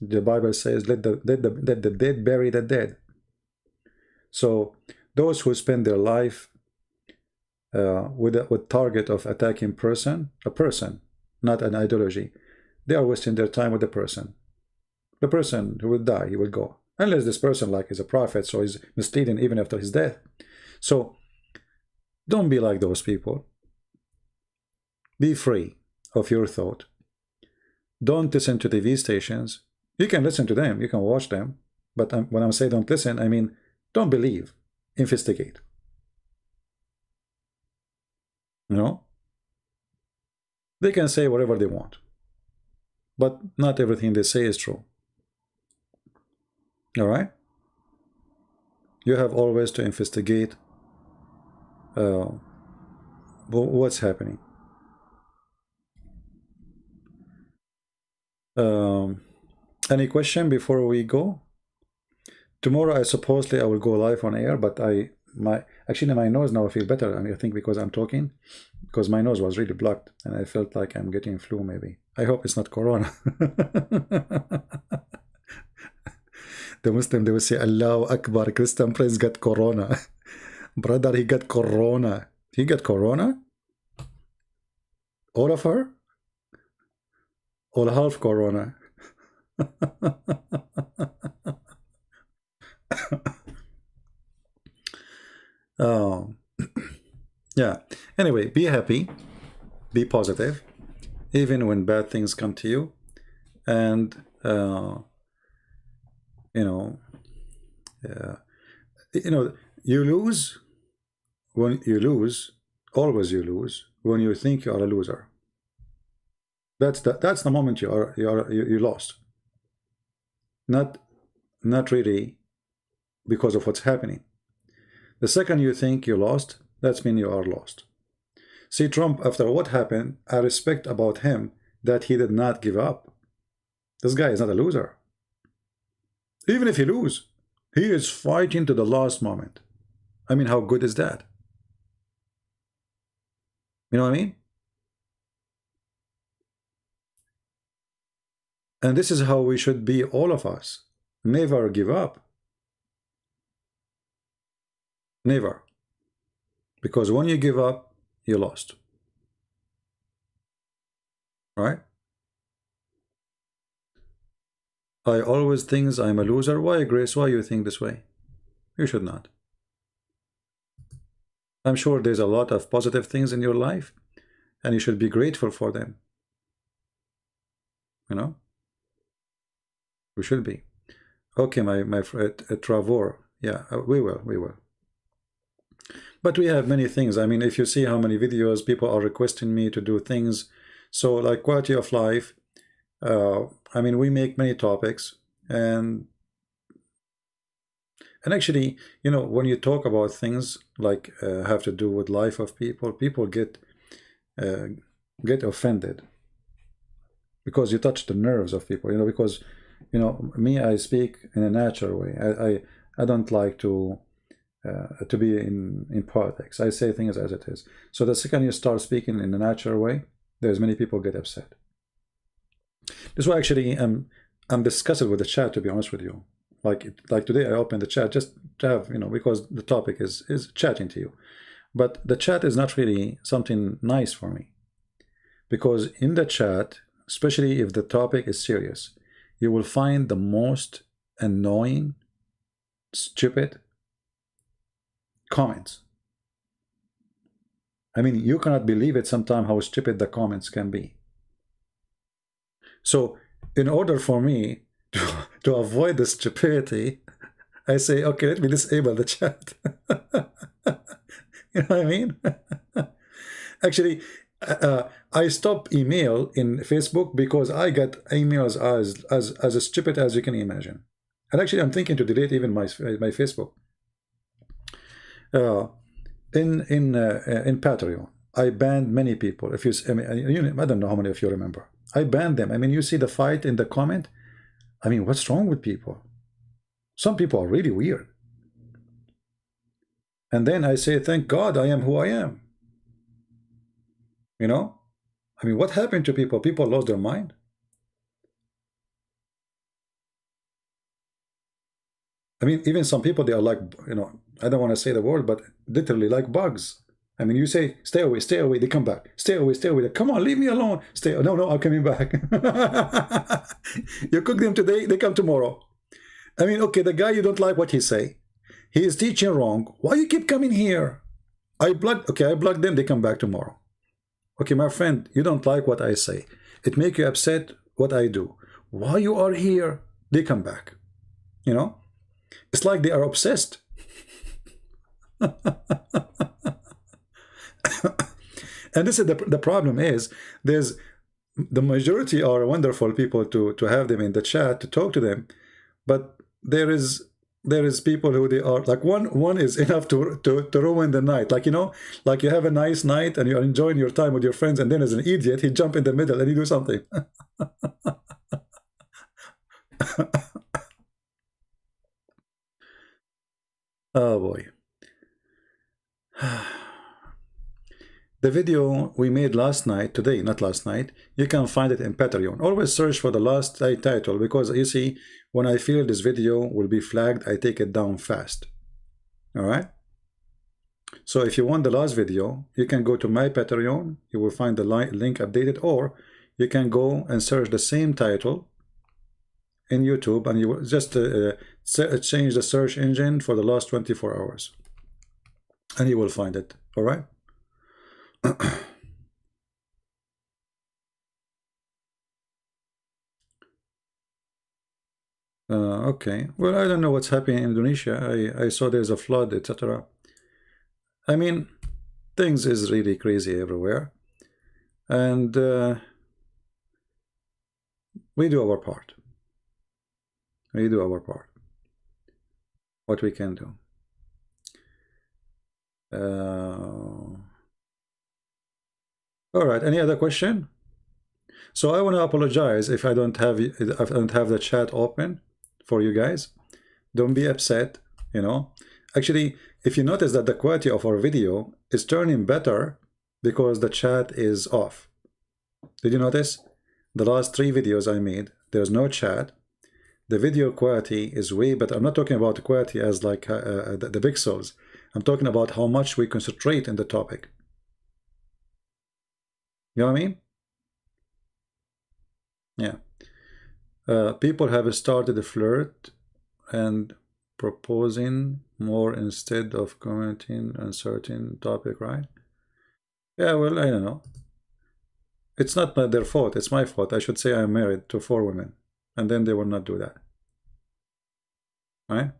A: The Bible says, let the dead bury the dead. So those who spend their life with target of attacking a person, not an ideology, they are wasting their time with the person. The person who will die, he will go. Unless this person like is a prophet, so he's misleading even after his death. So don't be like those people. Be free of your thought. Don't listen to TV stations. You can listen to them, you can watch them, but when I say don't listen, I mean don't believe, investigate. You know? They can say whatever they want, but not everything they say is true. All right? You have always to investigate what's happening. Any question before we go? Tomorrow, I will go live on air, but actually my nose now I feel better. I mean, I think because I'm talking, because my nose was really blocked, and I felt like I'm getting flu. Maybe I hope it's not corona. The Muslim, they will say, Allahu Akbar, Christian Prince got corona. Brother, he got corona. He got corona? All of her? Or half corona? Oh, yeah. Anyway, be happy, be positive, even when bad things come to you, and you lose when you lose. Always you lose when you think you are a loser. That's the moment you lost. Not really because of what's happening. The second you think you lost, that's mean you are lost. See, Trump, after what happened, I respect about him that he did not give up. This guy is not a loser. Even if he lose, he is fighting to the last moment. I mean, how good is that? You know what I mean? And this is how we should be, all of us. Never give up. Never. Because when you give up, you lost. Right? I always think I'm a loser. Why, Grace? Why you think this way? You should not. I'm sure there's a lot of positive things in your life, and you should be grateful for them. You know? We should be. Okay, my friend Travor. Yeah, we will. But we have many things. I mean, if you see how many videos people are requesting me to do things, so like quality of life, I mean, we make many topics, and actually, you know, when you talk about things like have to do with life of people get offended because you touch the nerves of people. You know, because me, I speak in a natural way. I don't like to be in politics. I say things as it is. So the second you start speaking in a natural way, there's many people get upset. This is why actually I'm discussing with the chat, to be honest with you. Like today I opened the chat just to have, because the topic is chatting to you. But the chat is not really something nice for me. Because in the chat, especially if the topic is serious, you will find the most annoying, stupid comments. I mean, you cannot believe it sometimes how stupid the comments can be. So in order for me to avoid the stupidity, I say, okay, let me disable the chat. You know what I mean? Actually, I stopped email in Facebook because I got emails as stupid as you can imagine. And actually, I'm thinking to delete even my Facebook. Uh, in Patreon, I banned many people. If you, I mean, I don't know how many of you remember. I banned them. I mean, you see the fight in the comment. I mean, what's wrong with people? Some people are really weird. And then I say, thank God I am who I am. You know? I mean, what happened to people? People lost their mind. I mean, even some people, they are like, you know, I don't want to say the word, but literally like bugs. I mean, you say, stay away, they come back. Stay away, come on, leave me alone. Stay, no, I'm coming back. You cook them today, they come tomorrow. I mean, okay, the guy, you don't like what he say. He is teaching wrong. Why you keep coming here? I blocked them, they come back tomorrow. Okay, my friend, you don't like what I say. It make you upset what I do. Why you are here? They come back. You know? It's like they are obsessed. And this is the problem is there's the majority are wonderful people to have them in the chat to talk to them, but there is people who they are like one is enough to ruin the night. Like, you know, like you have a nice night and you're enjoying your time with your friends, and then as an idiot he jump in the middle and he do something. Oh boy. The video we made last night, today, not last night, you can find it in Patreon. Always search for the last title, because you see, when I feel this video will be flagged, I take it down fast. All right? So if you want the last video, you can go to my Patreon. You will find the link updated, or you can go and search the same title in YouTube, and you will just change the search engine for the last 24 hours. And you will find it. All right? Okay, well, I don't know what's happening in Indonesia. I saw there's a flood, etc. I mean, things is really crazy everywhere, and we do our part. We do our part. What we can do. All right, any other question? So I want to apologize if I don't have the chat open for you guys. Don't be upset, you know. Actually, if you notice that the quality of our video is turning better because the chat is off. Did you notice? The last 3 videos I made, there's no chat. The video quality is way better. I'm not talking about the quality as like the pixels. I'm talking about how much we concentrate in the topic. You know what I mean? Yeah. People have started a flirt and proposing more instead of commenting on certain topic, right? Yeah, well, I don't know. It's not their fault. It's my fault. I should say I'm married to 4 women, and then they will not do that. Right?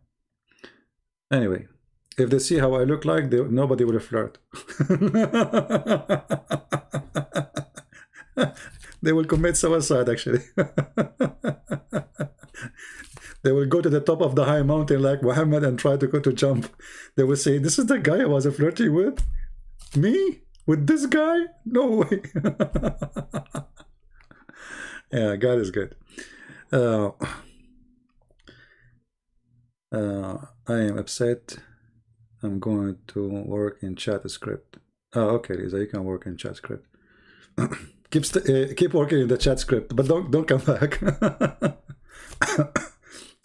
A: Anyway, if they see how I look like, nobody will flirt. They will commit suicide, actually. They will go to the top of the high mountain like Muhammad and try to go to jump. They will say, this is the guy I was flirting with? Me? With this guy? No way. Yeah, God is good. I am upset. I'm going to work in chat script. Oh, okay, Lisa, you can work in chat script. Keep working in the chat script, but don't come back.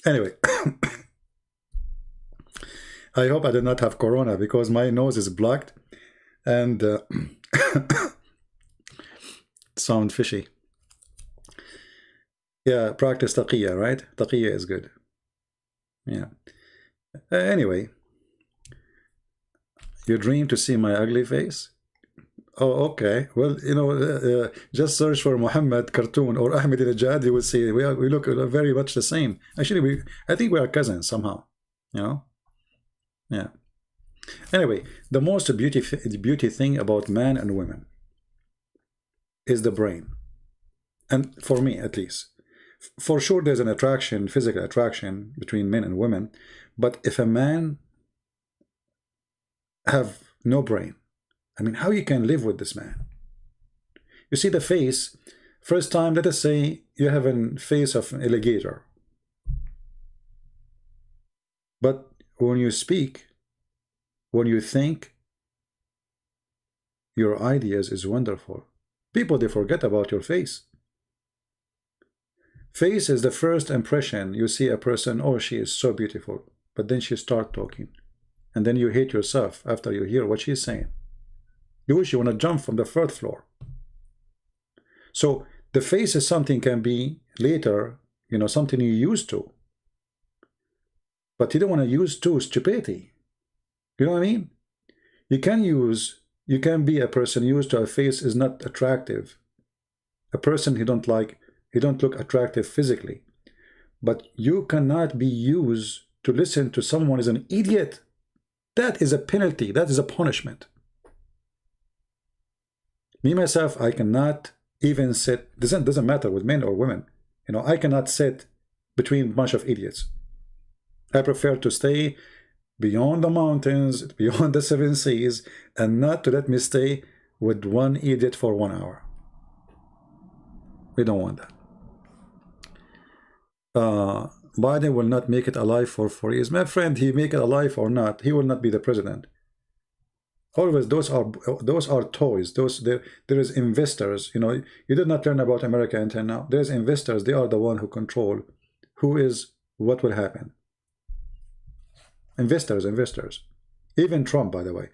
A: Anyway, I hope I did not have corona, because my nose is blocked and sound fishy. Yeah, practice taqiyya, right? Taqiyya is good. Yeah. Anyway, you dream to see my ugly face? Oh, okay. Well, you know, just search for Muhammad cartoon or Ahmadinejad, you will see we look very much the same. Actually, I think we are cousins somehow. You know? Yeah. Anyway, the most beauty thing about man and women is the brain. And for me, at least. For sure, there's an attraction, physical attraction between men and women. But if a man have no brain. I mean, how you can live with this man? You see the face, first time, let us say you have a face of an alligator. But when you speak, when you think, your ideas is wonderful. People, they forget about your face. Face is the first impression. You see a person, oh, she is so beautiful. But then she start talking. And then you hate yourself after you hear what she's saying. You wish you want to jump from the third floor. So the face is something can be later, you know, something you used to. But you don't want to use to stupidity. You know what I mean? You can be a person used to a face is not attractive. A person he don't look attractive physically. But you cannot be used to listen to someone is an idiot. That is a penalty. That is a punishment. Me, myself, I cannot even sit, doesn't matter with men or women. You know, I cannot sit between a bunch of idiots. I prefer to stay beyond the mountains, beyond the seven seas, and not to let me stay with one idiot for 1 hour. We don't want that. Biden will not make it alive for 4 years. My friend, he make it alive or not, he will not be the president. Always, those are toys. There is investors. You know, you did not learn about America until now. There's investors. They are the one who control who is what will happen. Investors. Even Trump, by the way.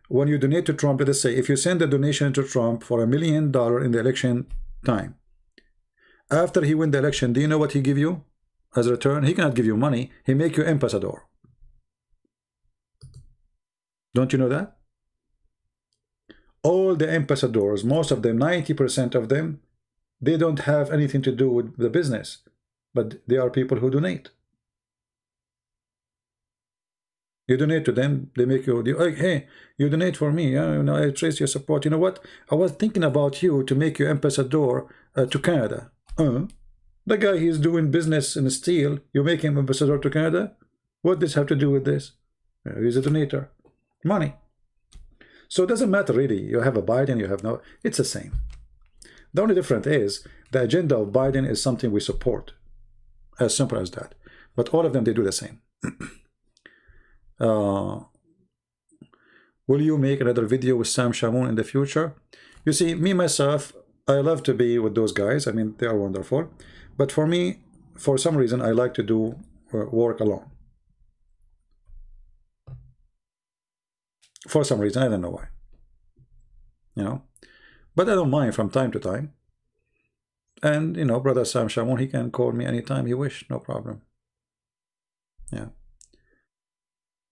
A: When you donate to Trump, let us say, if you send a donation to Trump for $1 million in the election time, after he win the election, do you know what he give you as a return? He cannot give you money. He make you ambassador. Don't you know that? All the ambassadors, most of them, 90% of them, they don't have anything to do with the business, but they are people who donate. You donate to them, they make you, like, hey, you donate for me, yeah, you know, I trace your support. You know what? I was thinking about you to make you ambassador to Canada. The guy, he's doing business in steel, you make him ambassador to Canada? What does this have to do with this? He's a donator. Money. So it doesn't matter really. You have a Biden, you have no, it's the same. The only difference is the agenda of Biden is something we support. As simple as that. But all of them, they do the same. Will you make another video with Sam Shamoun in the future? You see, me, myself, I love to be with those guys. I mean, they are wonderful. But for me, for some reason, I like to do work alone. For some reason, I don't know why. You know, but I don't mind from time to time. And, you know, brother Sam Shamoun, he can call me anytime he wish, no problem. Yeah.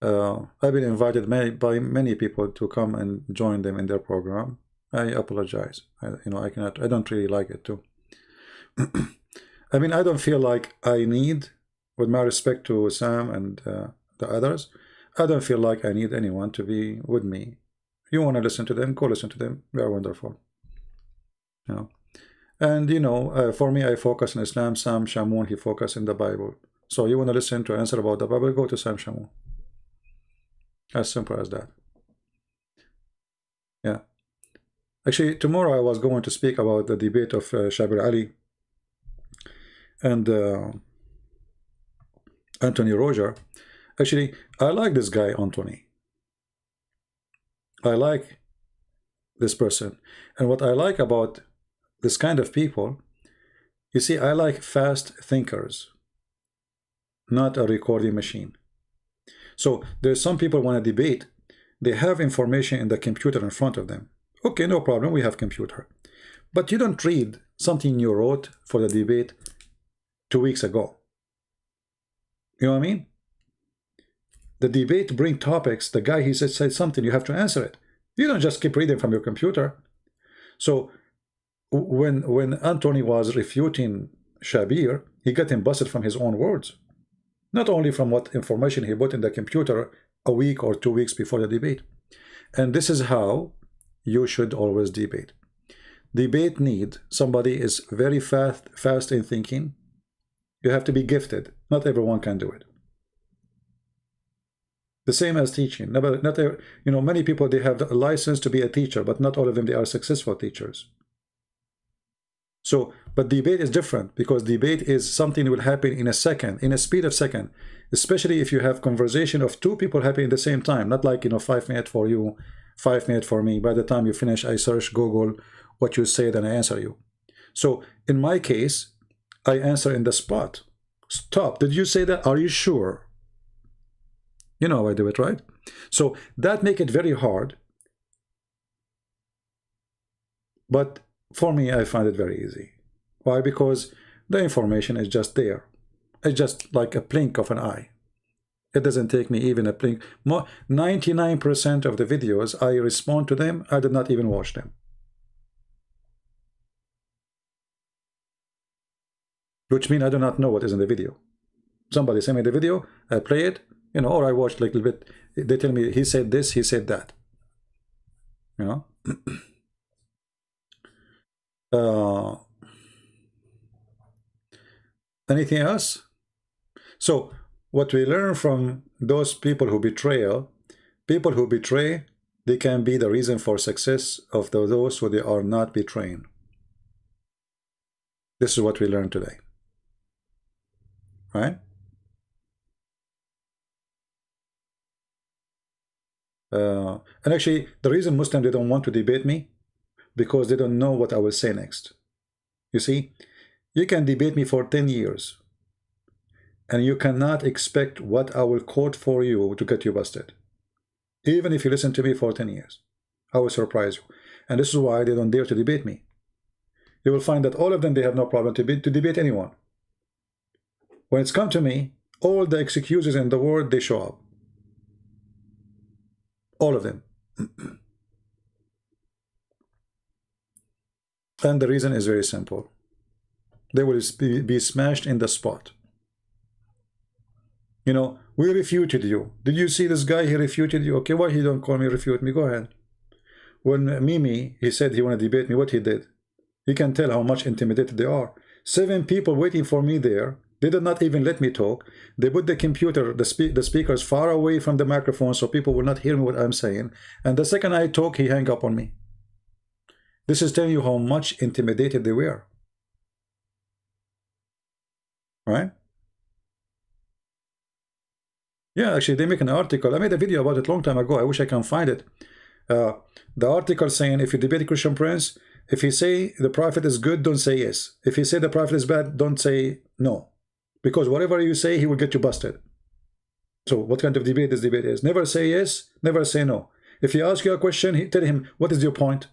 A: I've been invited by many people to come and join them in their program. I apologize. You know, I don't really like it too. I mean, I don't feel like I need, with my respect to Sam and the others, I don't feel like I need anyone to be with me. You want to listen to them, go listen to them. They are wonderful. You know, and you know, for me, I focus on Islam. Sam Shamoun, he focus in the Bible. So you want to listen to answer about the Bible, go to Sam Shamoun. As simple as that. Yeah. Actually, tomorrow I was going to speak about the debate of Shabir Ali and Anthony Roger. Actually, I like this guy, Anthony. I like this person. And what I like about this kind of people, you see, I like fast thinkers, not a recording machine. So there's some people want to debate, they have information in the computer in front of them. Okay, no problem, we have computer. But you don't read something you wrote for the debate 2 weeks ago. You know what I mean? The debate bring topics, the guy, he said something, you have to answer it. You don't just keep reading from your computer. So when Anthony was refuting Shabir, he got him busted from his own words. Not only from what information he put in the computer a week or 2 weeks before the debate. And this is how you should always debate. Debate need somebody is very fast in thinking. You have to be gifted. Not everyone can do it. The same as teaching. Many people, they have a license to be a teacher, but not all of them, they are successful teachers. So, but debate is different, because debate is something that will happen in a second, in a speed of second, especially if you have conversation of two people happening at the same time, not like, 5 minutes for you, 5 minutes for me. By the time you finish, I search Google what you said and I answer you. So in my case, I answer in the spot. Stop. Did you say that? Are you sure? You know how I do it, right? So that make it very hard. But for me, I find it very easy. Why? Because the information is just there. It's just like a blink of an eye. It doesn't take me even a blink. 99% of the videos, I respond to them. I did not even watch them. Which means I do not know what is in the video. Somebody sent me the video, I play it, or I watched like a little bit. They tell me he said this, he said that. Anything else? So what we learn from those people who betray, they can be the reason for success of those who they are not betraying. This is what we learned today. Right? And actually, the reason Muslims, they don't want to debate me, because they don't know what I will say next. You see, you can debate me for 10 years, and you cannot expect what I will quote for you to get you busted. Even if you listen to me for 10 years, I will surprise you. And this is why they don't dare to debate me. You will find that all of them, they have no problem to debate anyone. When it's come to me, all the excuses in the world, they show up. All of them. And the reason is very simple. They will be smashed in the spot. We refuted you. Did you see this guy? He refuted you. Okay, why he don't call me, refute me? Go ahead. When Mimi, he said he want to debate me, what he did? You can tell how much intimidated they are. 7 people waiting for me there. They did not even let me talk. They put the computer, the speakers far away from the microphone so people will not hear me what I'm saying. And the second I talk, he hang up on me. This is telling you how much intimidated they were. Right? Yeah, actually, they make an article. I made a video about it a long time ago. I wish I can find it. The article saying, if you debate a Christian prince, if he say the prophet is good, don't say yes. If he say the prophet is bad, don't say no. Because whatever you say, he will get you busted. So what kind of debate this debate is? Never say yes, never say no. If he asks you a question, tell him, what is your point?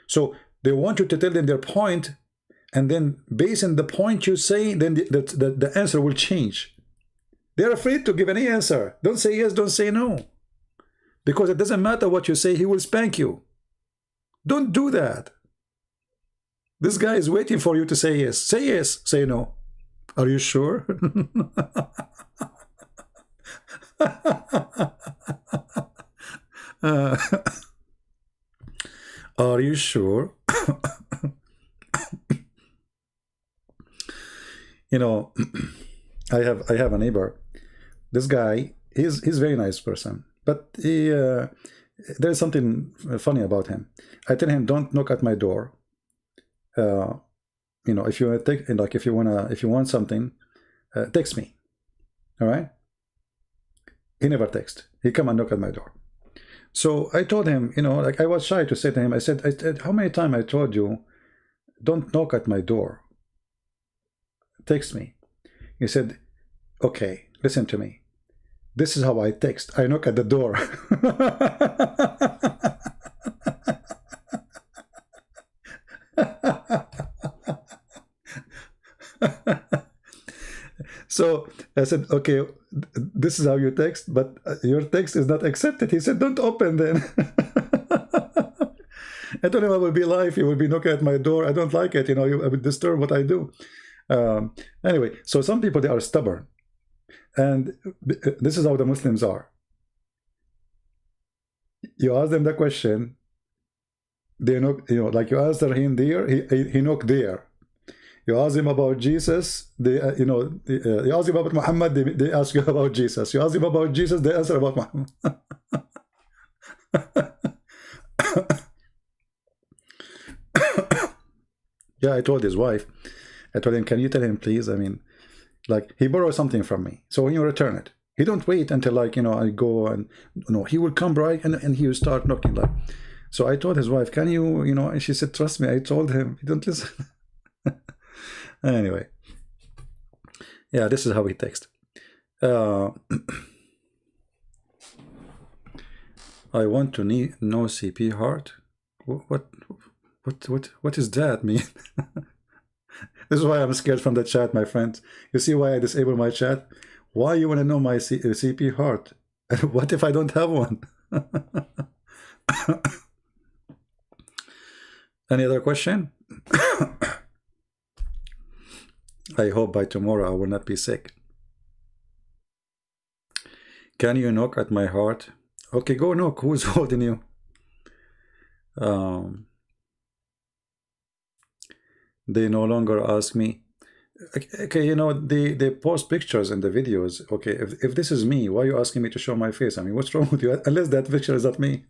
A: So they want you to tell them their point, and then based on the point you say, then the answer will change. They're afraid to give any answer. Don't say yes, don't say no. Because it doesn't matter what you say, he will spank you. Don't do that. This guy is waiting for you to say yes. Say yes, say no. Are you sure? Are you sure? I have a neighbor. This guy, he's a very nice person, but there's something funny about him. I tell him, don't knock at my door. If you take, like, if you want something, text me. All right. He never texts. He come and knock at my door. So I told him, like, I was shy to say to him. I said, how many times I told you, don't knock at my door. Text me. He said, okay, listen to me. This is how I text. I knock at the door. So I said, okay, this is how you text, but your text is not accepted. He said, don't open then. I told him I will be live. He will be knocking at my door. I don't like it. You would disturb what I do. Anyway, so some people, they are stubborn. And this is how the Muslims are. You ask them the question, they knock, like you answer him there, he knock there. You ask them about Jesus, they, you ask them about Muhammad, they ask you about Jesus. You ask them about Jesus, they answer about Muhammad. Yeah, I told his wife, I told him, can you tell him, please? I mean, like, he borrowed something from me. So when you return it, he don't wait until, like, I go and, he will come right and he will start knocking, like. So I told his wife, can you, and she said, trust me, I told him. He don't listen. Anyway. Yeah, this is how he texts. I want to know CP heart. What does that mean? This is why I'm scared from the chat, my friends. You see why I disable my chat? Why you want to know my CP heart? What if I don't have one? Any other question? I hope by tomorrow I will not be sick. Can you knock at my heart? Okay, go knock. Who's holding you? They no longer ask me. Okay, they post pictures in the videos. Okay, if this is me, why are you asking me to show my face? I mean, what's wrong with you? Unless that picture is not me.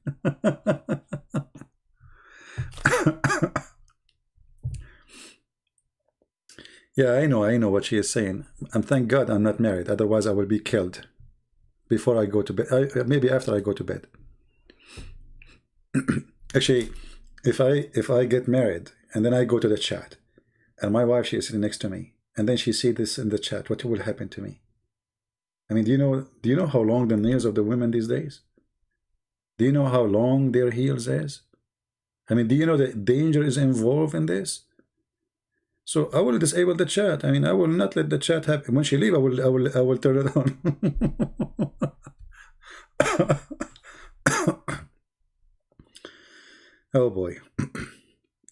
A: Yeah, I know what she is saying. And thank God I'm not married. Otherwise, I will be killed before I go to bed. Maybe after I go to bed. Actually, if I get married and then I go to the chat, and my wife, she is sitting next to me, and then she sees this in the chat, what will happen to me? I mean, do you know how long the nails of the women these days? Do you know how long their heels is? I mean, do you know the danger is involved in this? So I will disable the chat. I mean, I will not let the chat happen. When she leave, I will turn it on. Oh boy.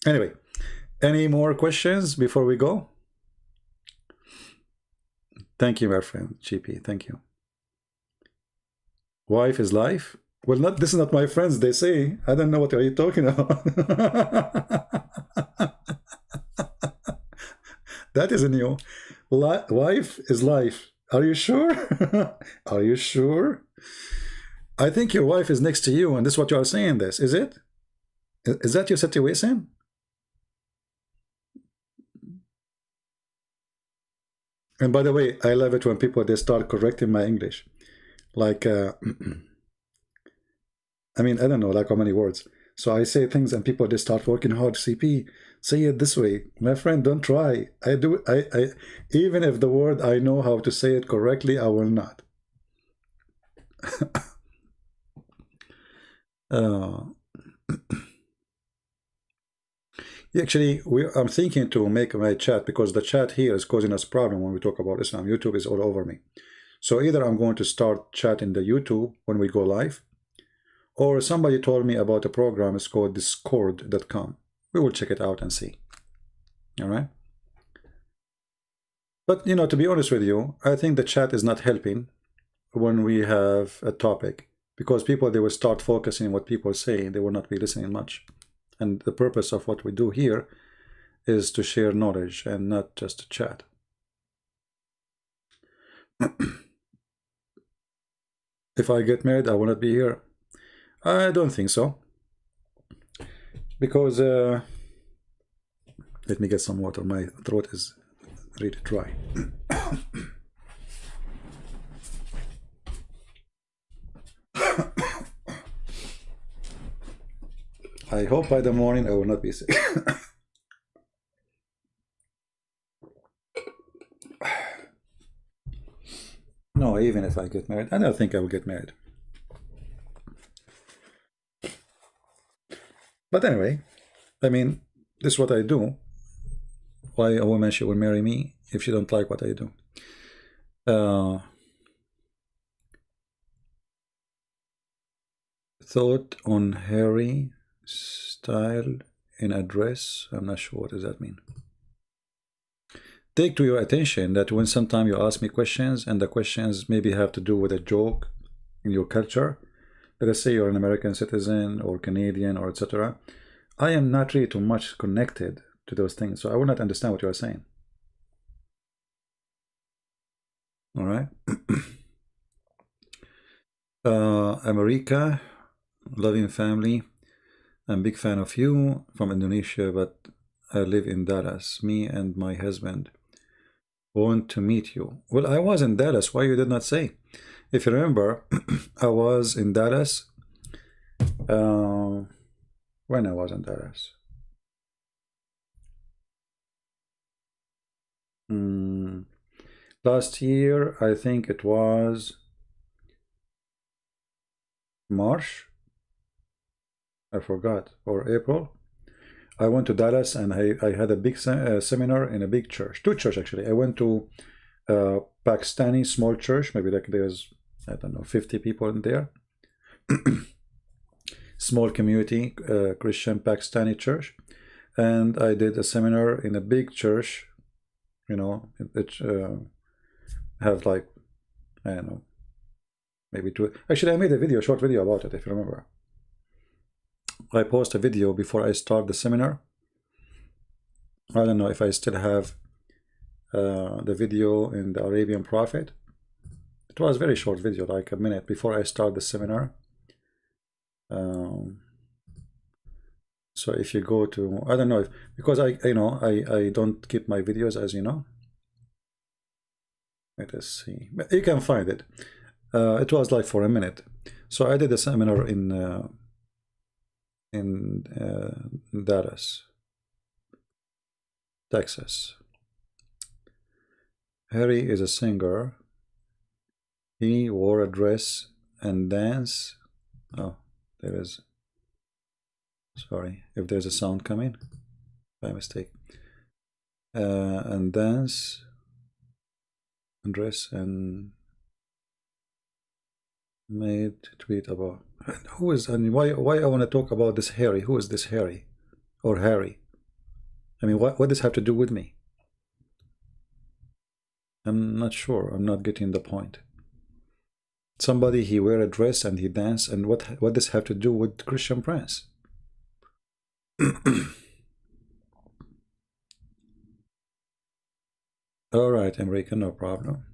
A: Anyway, any more questions before we go? Thank you, my friend GP. Thank you. Wife is life? Well, this is not my friends. They say. I don't know what are you talking about. That is a new. Wife is life. Are you sure? Are you sure? I think your wife is next to you, and this is what you are saying. This is it? Is that your situation? And by the way, I love it when people they start correcting my English. Like, I mean, I don't know, like how many words. So I say things and people they start working hard. CP, say it this way. My friend, don't try. I even if the word I know how to say it correctly, I will not. Actually, I'm thinking to make my chat, because the chat here is causing us problem when we talk about Islam. YouTube is all over me. So either I'm going to start chatting the YouTube when we go live, or somebody told me about a program. It's called discord.com. We will check it out and see. All right. But, to be honest with you, I think the chat is not helping when we have a topic, because people, they will start focusing on what people say. They will not be listening much. And the purpose of what we do here is to share knowledge and not just to chat. If I get married, I will not be here. I don't think so. Because, let me get some water. My throat is really dry. I hope by the morning I will not be sick. No, even if I get married, I don't think I will get married. But anyway, I mean, this is what I do. Why a woman she will marry me if she don't like what I do? Thought on Harry style in a dress. I'm not sure what does that mean. Take to your attention that when sometime you ask me questions and the questions maybe have to do with a joke in your culture, let us say you're an American citizen or Canadian or etc., I am not really too much connected to those things, so I will not understand what you are saying. All right. America, loving family. I'm a big fan of you, from Indonesia, but I live in Dallas. Me and my husband want to meet you. Well, I was in Dallas. Why you did not say? If you remember, I was in Dallas. When I was in Dallas. Last year, I think it was March. I forgot, or April. I went to Dallas and I had a big seminar in a big church, two churches actually. I went to Pakistani small church, maybe like there's, I don't know, 50 people in there. Small community, Christian Pakistani church. And I did a seminar in a big church, you know, it have like, I don't know, maybe two. Actually, I made a video, short video about it, if you remember. I post a video before I start the seminar. I don't know if I still have the video in the Arabian Prophet. It was a very short video, like a minute before I start the seminar. So if you go to, I don't know if, because I don't keep my videos, as you know. Let us see. You can find it. It was like for a minute. So I did a seminar in Dallas, Texas. Harry is a singer. He wore a dress and dance. Oh, there is. Sorry if there's a sound coming by mistake. And dance, and dress, and made tweet about. Who is, and why I want to talk about this Harry? Who is this Harry or Harry? I mean, what does this have to do with me? I'm not sure. I'm not getting the point. Somebody, he wear a dress and he dance, and what does this have to do with Christian Prince? All right, America, no problem.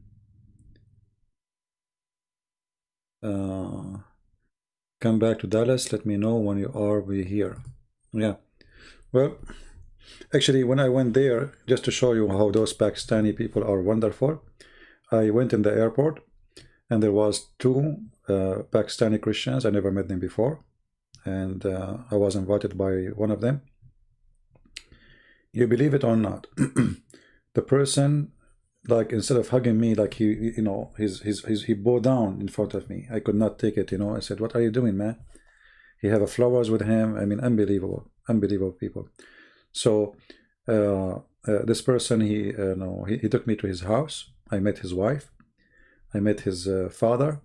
A: Come back to Dallas. Let me know when you are here. Yeah. Well, actually, when I went there, just to show you how those Pakistani people are wonderful, I went in the airport, and there was two Pakistani Christians. I never met them before, and I was invited by one of them. You believe it or not, the person, like, instead of hugging me, like, he, you know, he bowed down in front of me. I could not take it, you know. I said, "What are you doing, man?" He have flowers with him. I mean, unbelievable, unbelievable people. So this person, he took me to his house. I met his wife. I met his father,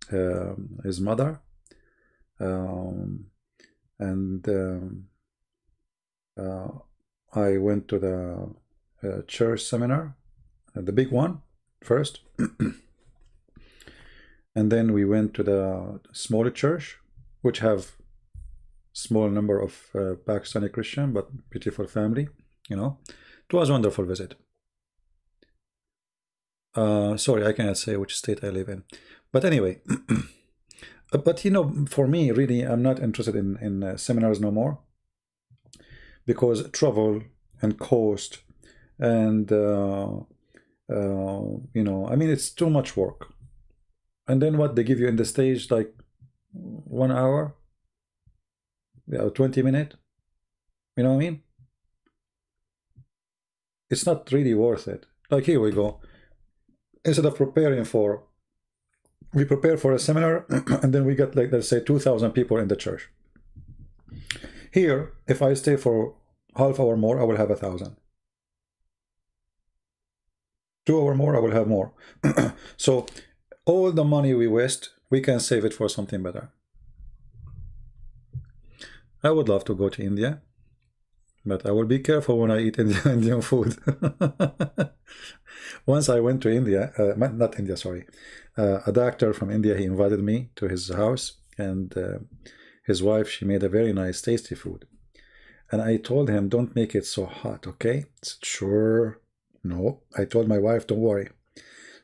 A: his mother, and I went to the church seminar, the big one first, and then we went to the smaller church, which have small number of Pakistani Christian, but beautiful family, you know. It was a wonderful visit. Sorry, I cannot say which state I live in, but anyway. But you know, for me, really, I'm not interested in seminars no more, because travel and cost and you know, I mean, it's too much work. And then what they give you in the stage, like 1 hour, yeah, 20 minutes, you know what I mean? It's not really worth it. Like, here we go. Instead of preparing for, we prepare for a seminar, and then we get, like, let's say 2,000 people in the church. Here, if I stay for half hour more, I will have 1,000. 2 hours more, I will have more. So all the money we waste, we can save it for something better. I would love to go to India, but I will be careful when I eat Indian food. Once I went to India, not India, sorry, a doctor from India, he invited me to his house, and his wife, she made a very nice, tasty food. And I told him, don't make it so hot, okay? He said, sure. No, I told my wife, don't worry.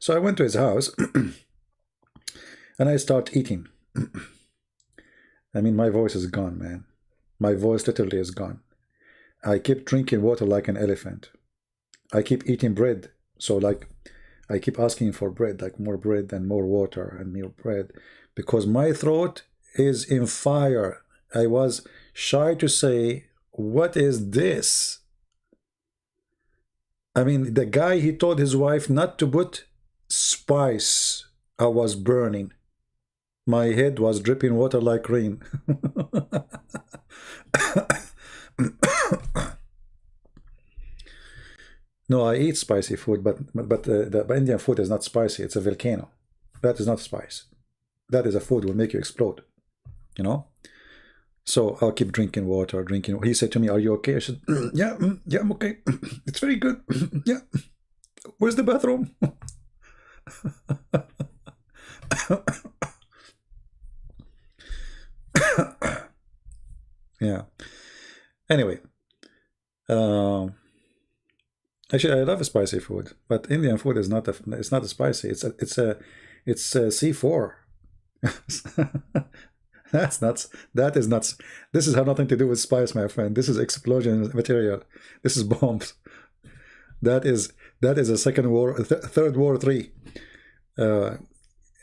A: So I went to his house and I start eating. I mean, my voice is gone, man. My voice literally is gone. I keep drinking water like an elephant. I keep eating bread. So like, I keep asking for bread, like more bread and more water and more bread, because my throat is in fire. I was shy to say, what is this? I mean, the guy, he told his wife not to put spice. I was burning. My head was dripping water like rain. No, I eat spicy food, but the Indian food is not spicy. It's a volcano. That is not spice. That is a food will make you explode, you know? So I'll keep drinking water, drinking. He said to me, "Are you okay?" I said, "Yeah, yeah, I'm okay. It's very good. Yeah. Where's the bathroom?" Yeah. Anyway, actually, I love spicy food, but Indian food is not it's not spicy. It's a C4. That's nuts. That is nuts. This has nothing to do with spice, my friend. This is explosion material. This is bombs. That is a second war, third war three.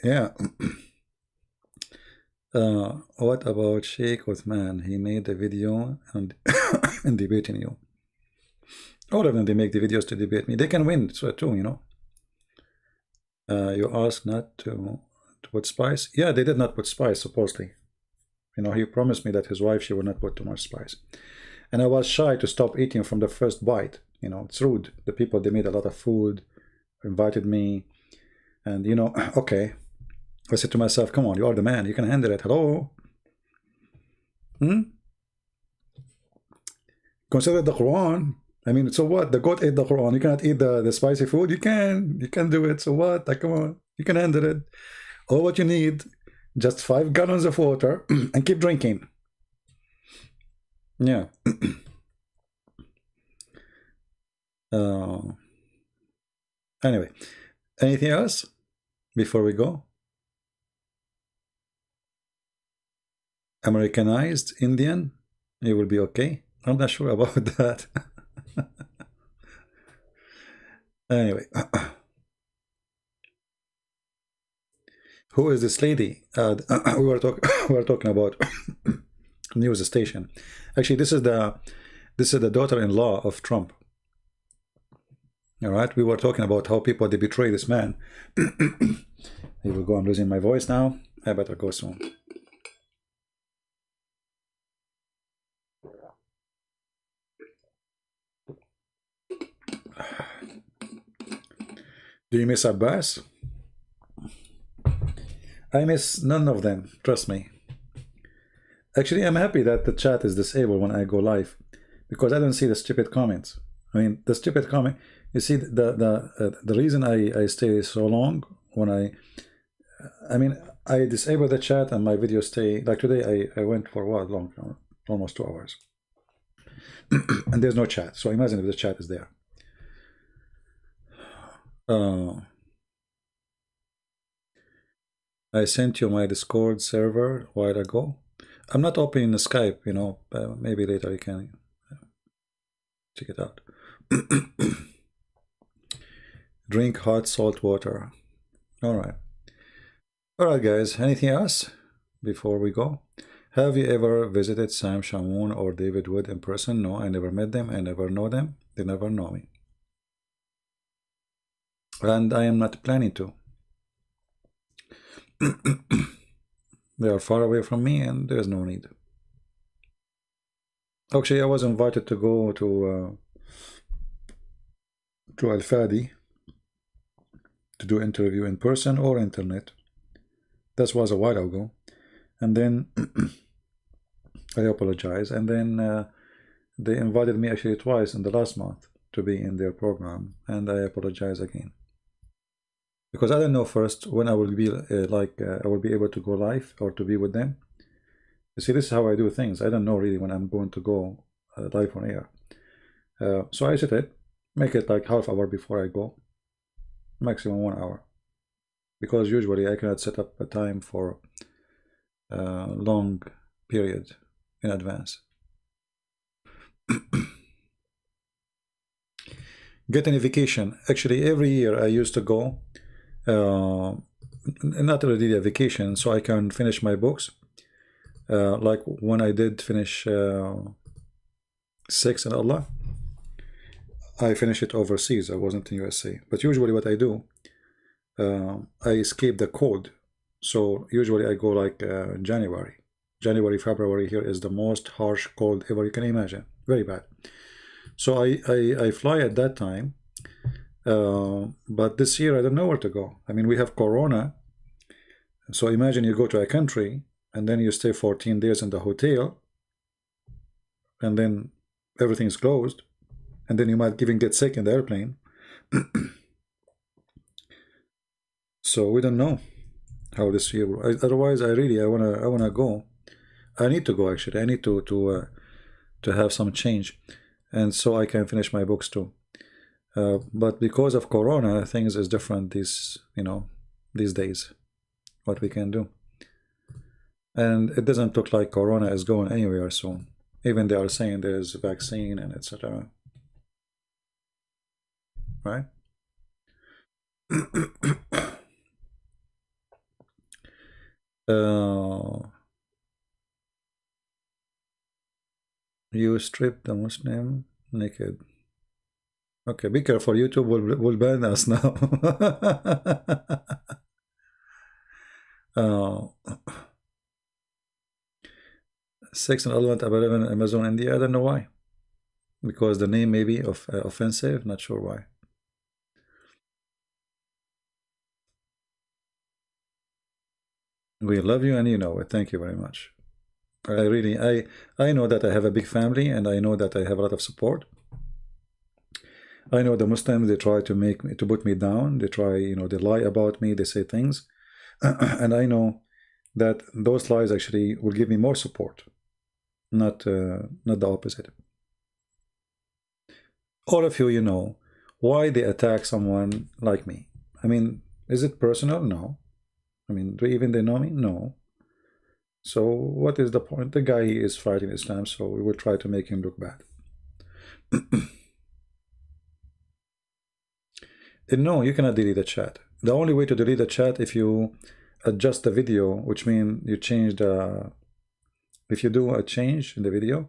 A: Yeah. What about Sheikh Uthman? He made a video and and debating you. All of them, they make the videos to debate me. They can win, so too, you know. You asked not to put spice. Yeah, they did not put spice, supposedly. You know, he promised me that his wife, she would not put too much spice. And I was shy to stop eating from the first bite. You know, it's rude. The people, they made a lot of food, invited me. And, you know, okay. I said to myself, come on, you are the man. You can handle it. Hello? Consider the Quran. I mean, so what? The goat ate the Quran. You cannot eat the spicy food. You can do it. So what? Like, come on. You can handle it. All what you need, just 5 gallons of water and keep drinking. Yeah. Anyway, anything else before we go? Americanized Indian, you will be okay. I'm not sure about that. Anyway, who is this lady? We were talking about news station. Actually, this is the daughter-in-law of Trump. All right, we were talking about how people, they betray this man. Here we go. I'm losing my voice now. I better go soon. Do you miss Abbas? I miss none of them, trust me. Actually, I'm happy that the chat is disabled when I go live, because I don't see the stupid comments. I mean, the stupid comment, you see, the reason I stay so long when I mean, I disable the chat and my videos stay, like today I went for what long, almost 2 hours. And there's no chat, so imagine if the chat is there. I sent you my Discord server a while ago. I'm not opening Skype, you know, maybe later you can check it out. Drink hot salt water. All right. All right, guys, anything else before we go? Have you ever visited Sam Shamoun or David Wood in person? No, I never met them. I never know them. They never know me. And I am not planning to. They are far away from me and there's no need. Actually, I was invited to go to Al Fadi to do interview in person or internet. That was a while ago. And then I apologize. And then they invited me actually twice in the last month to be in their program. And I apologize again. Because I don't know first when I will be I will be able to go live or to be with them. You see, this is how I do things. I don't know really when I'm going to go live on air. So I set it, make it like half hour before I go, maximum 1 hour. because usually I cannot set up a time for a long period in advance. Get any vacation. Actually, every year I used to go, not really a vacation, so I can finish my books. Like when I did finish 6 in Allah, I finished it overseas. I wasn't in USA. But usually what I do, I escape the cold. So usually I go like January. January, February here is the most harsh cold ever you can imagine. Very bad. So I fly at that time. But this year I don't know where to go. I mean, we have Corona. So imagine you go to a country and then you stay 14 days in the hotel, and then everything's closed, and then you might even get sick in the airplane. So we don't know how this year will. Otherwise, I wanna go. I need to go, actually. I need to have some change, and so I can finish my books too. But because of Corona, things is different these days. What we can do, and it doesn't look like Corona is going anywhere soon. Even they are saying there's a vaccine and etc. Right? You strip the Muslim naked. Okay, be careful. YouTube will ban us now. 6 and element available in Amazon India. I don't know why. Because the name may be offensive. Not sure why. We love you and you know it. Thank you very much. I know that I have a big family, and I know that I have a lot of support. I know the Muslims, they try to put me down. They try, they lie about me. They say things. And I know that those lies actually will give me more support. Not the opposite. All of you, know why they attack someone like me. I mean, is it personal? No. I mean, do even they know me? No. So what is the point? The guy is fighting Islam, so we will try to make him look bad. No, you cannot delete the chat. The only way to delete the chat if you adjust the video, which means you change if you do a change in the video.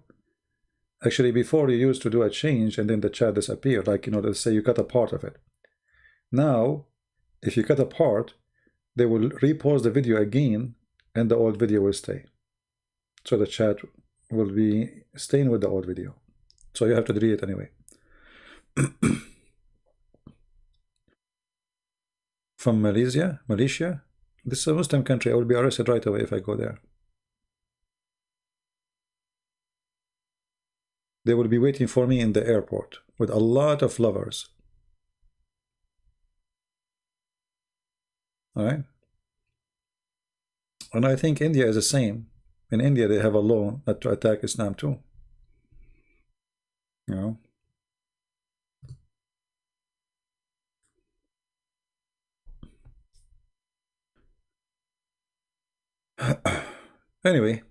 A: Actually, before you used to do a change and then the chat disappeared, like, let's say you cut a part of it. Now, if you cut a part, they will repause the video again and the old video will stay. So the chat will be staying with the old video. So you have to delete it anyway. From Malaysia? This is a Muslim country. I will be arrested right away if I go there. They will be waiting for me in the airport with a lot of lovers. All right? And I think India is the same. In India, they have a law not to attack Islam too. Anyway,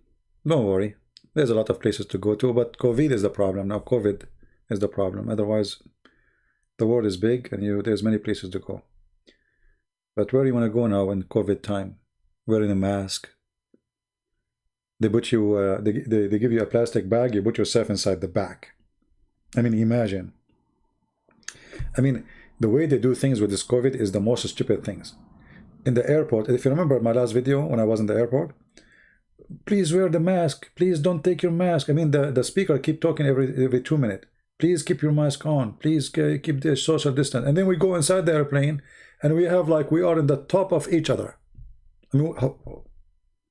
A: don't worry. There's a lot of places to go to, but COVID is the problem. Now COVID is the problem. Otherwise, the world is big and there's many places to go. But where do you want to go now in COVID time? Wearing a mask. They put you, they give you a plastic bag, you put yourself inside the bag. I mean, imagine. I mean, the way they do things with this COVID is the most stupid things. In the airport, if you remember my last video when I was in the airport, please wear the mask. Please don't take your mask. I mean, the speaker keep talking every 2 minutes. Please keep your mask on. Please keep the social distance. And then we go inside the airplane and we have like we are in the top of each other. I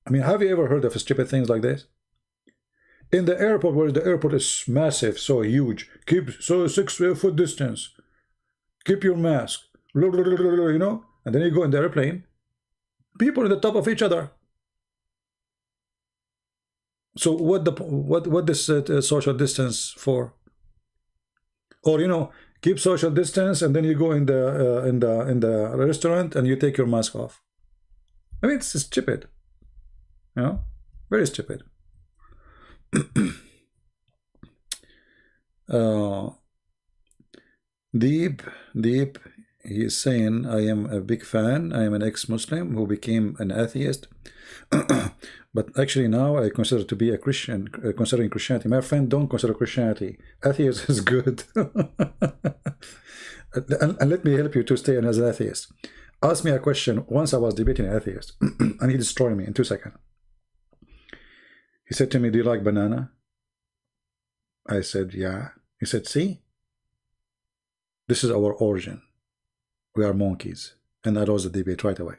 A: mean, have you ever heard of stupid things like this? In the airport, where the airport is massive, so huge, keep 6-foot distance. Keep your mask. And then you go in the airplane. People in the top of each other. So what this social distance for? Or keep social distance, and then you go in the restaurant and you take your mask off. I mean, it's stupid, you know, very stupid. Deep, he is saying, I am a big fan. I am an ex-Muslim who became an atheist. But actually now I consider to be a Christian, considering Christianity. My friend, don't consider Christianity. Atheist is good. And let me help you to stay as an atheist. Ask me a question. Once I was debating an atheist, and he destroyed me in 2 seconds. He said to me, do you like banana? I said, yeah. He said, see? This is our origin. We are monkeys. And I lost the debate right away.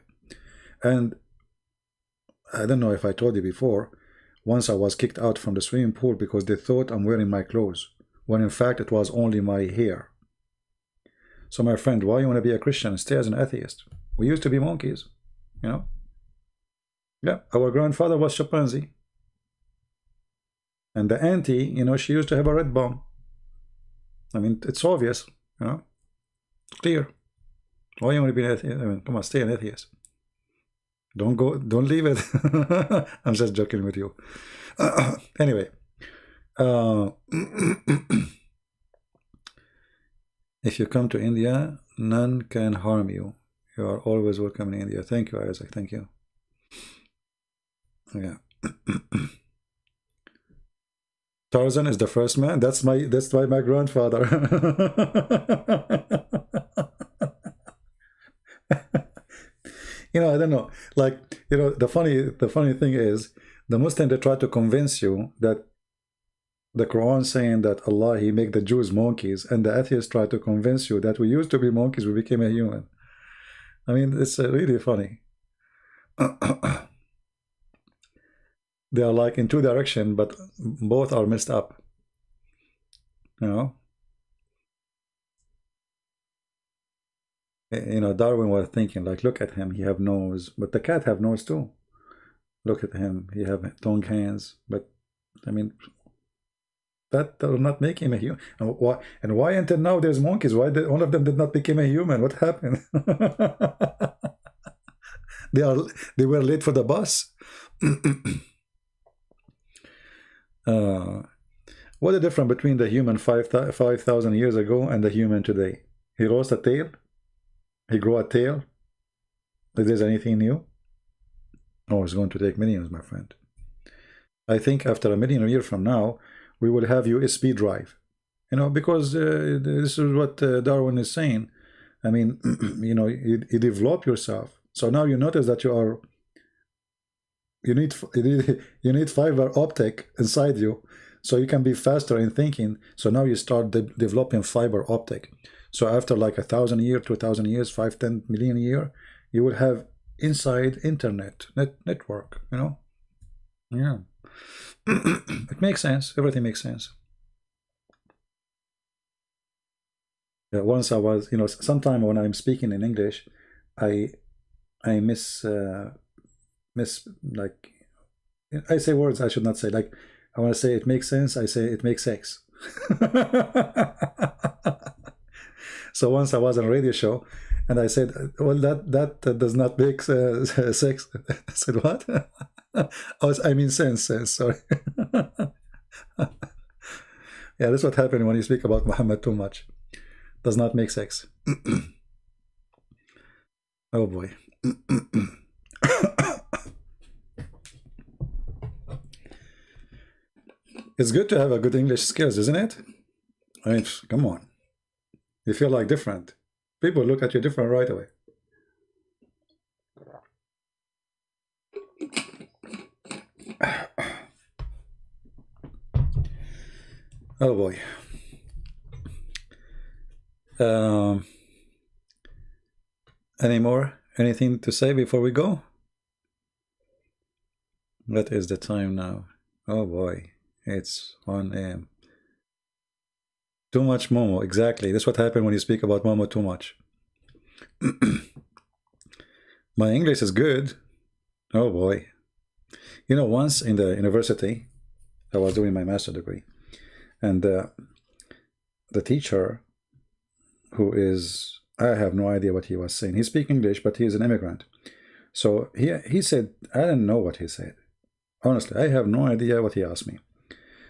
A: And I don't know if I told you before, once I was kicked out from the swimming pool because they thought I'm wearing my clothes, when in fact it was only my hair. So my friend, why you want to be a Christian? Stay as an atheist. We used to be monkeys, you know? Yeah, our grandfather was chimpanzee. And the auntie, you know, she used to have a red bum. I mean, it's obvious, you know? Clear. Why you want to be an atheist? I mean, come on, stay an atheist. Don't go, don't leave it. I'm just joking with you. Anyway. If you come to India, none can harm you. You are always welcome in India. Thank you, Isaac. Thank you. Yeah. Tarzan is the first man. That's by my grandfather. You know, I don't know. Like, you know, the funny thing is, the Muslim, they try to convince you that the Quran saying that Allah, He make the Jews monkeys, and the atheists try to convince you that we used to be monkeys, we became a human. I mean, it's really funny. They are like in two directions, but both are messed up. You know? You know, Darwin was thinking, like, look at him, he have nose, but the cat have nose too. Look at him, he have tongue, hands, but I mean, that will not make him a human. And why until now there's monkeys? Why all of them did not become a human? What happened? They were late for the bus. What the difference between the human 5,000 years ago and the human today? He lost a tail. He grew a tail. If there's anything new? Oh, it's going to take millions, my friend. I think after 1 million years from now, we will have USB drive. You know, because this is what Darwin is saying. I mean, you know, you develop yourself. So now you notice that you need fiber optic inside you, so you can be faster in thinking. So now you start developing fiber optic. So after like 1,000 years, 2,000 years, 5-10 million years, you will have inside internet network. You know, yeah. It makes sense. Everything makes sense. Yeah, once I was, you know, sometime when I'm speaking in English, I miss like, I say words I should not say. Like, I want to say it makes sense, I say it makes sex. So once I was on a radio show and I said, well, that does not make sex. I said, what? I mean sense, sorry. Yeah, that's what happened when you speak about Muhammad too much. Does not make sex. Oh boy. It's good to have a good English skills, isn't it? I mean, come on. You feel like different. People look at you different right away. Oh boy. Any more? Anything to say before we go? What is the time now? Oh boy. It's 1 a.m. Too much Momo, exactly. That's what happened when you speak about Momo too much. My English is good. Oh boy. You know, once in the university, I was doing my master's degree, and the teacher, who is, I have no idea what he was saying. He speaks English, but he's an immigrant. So he said, I don't know what he said. Honestly, I have no idea what he asked me.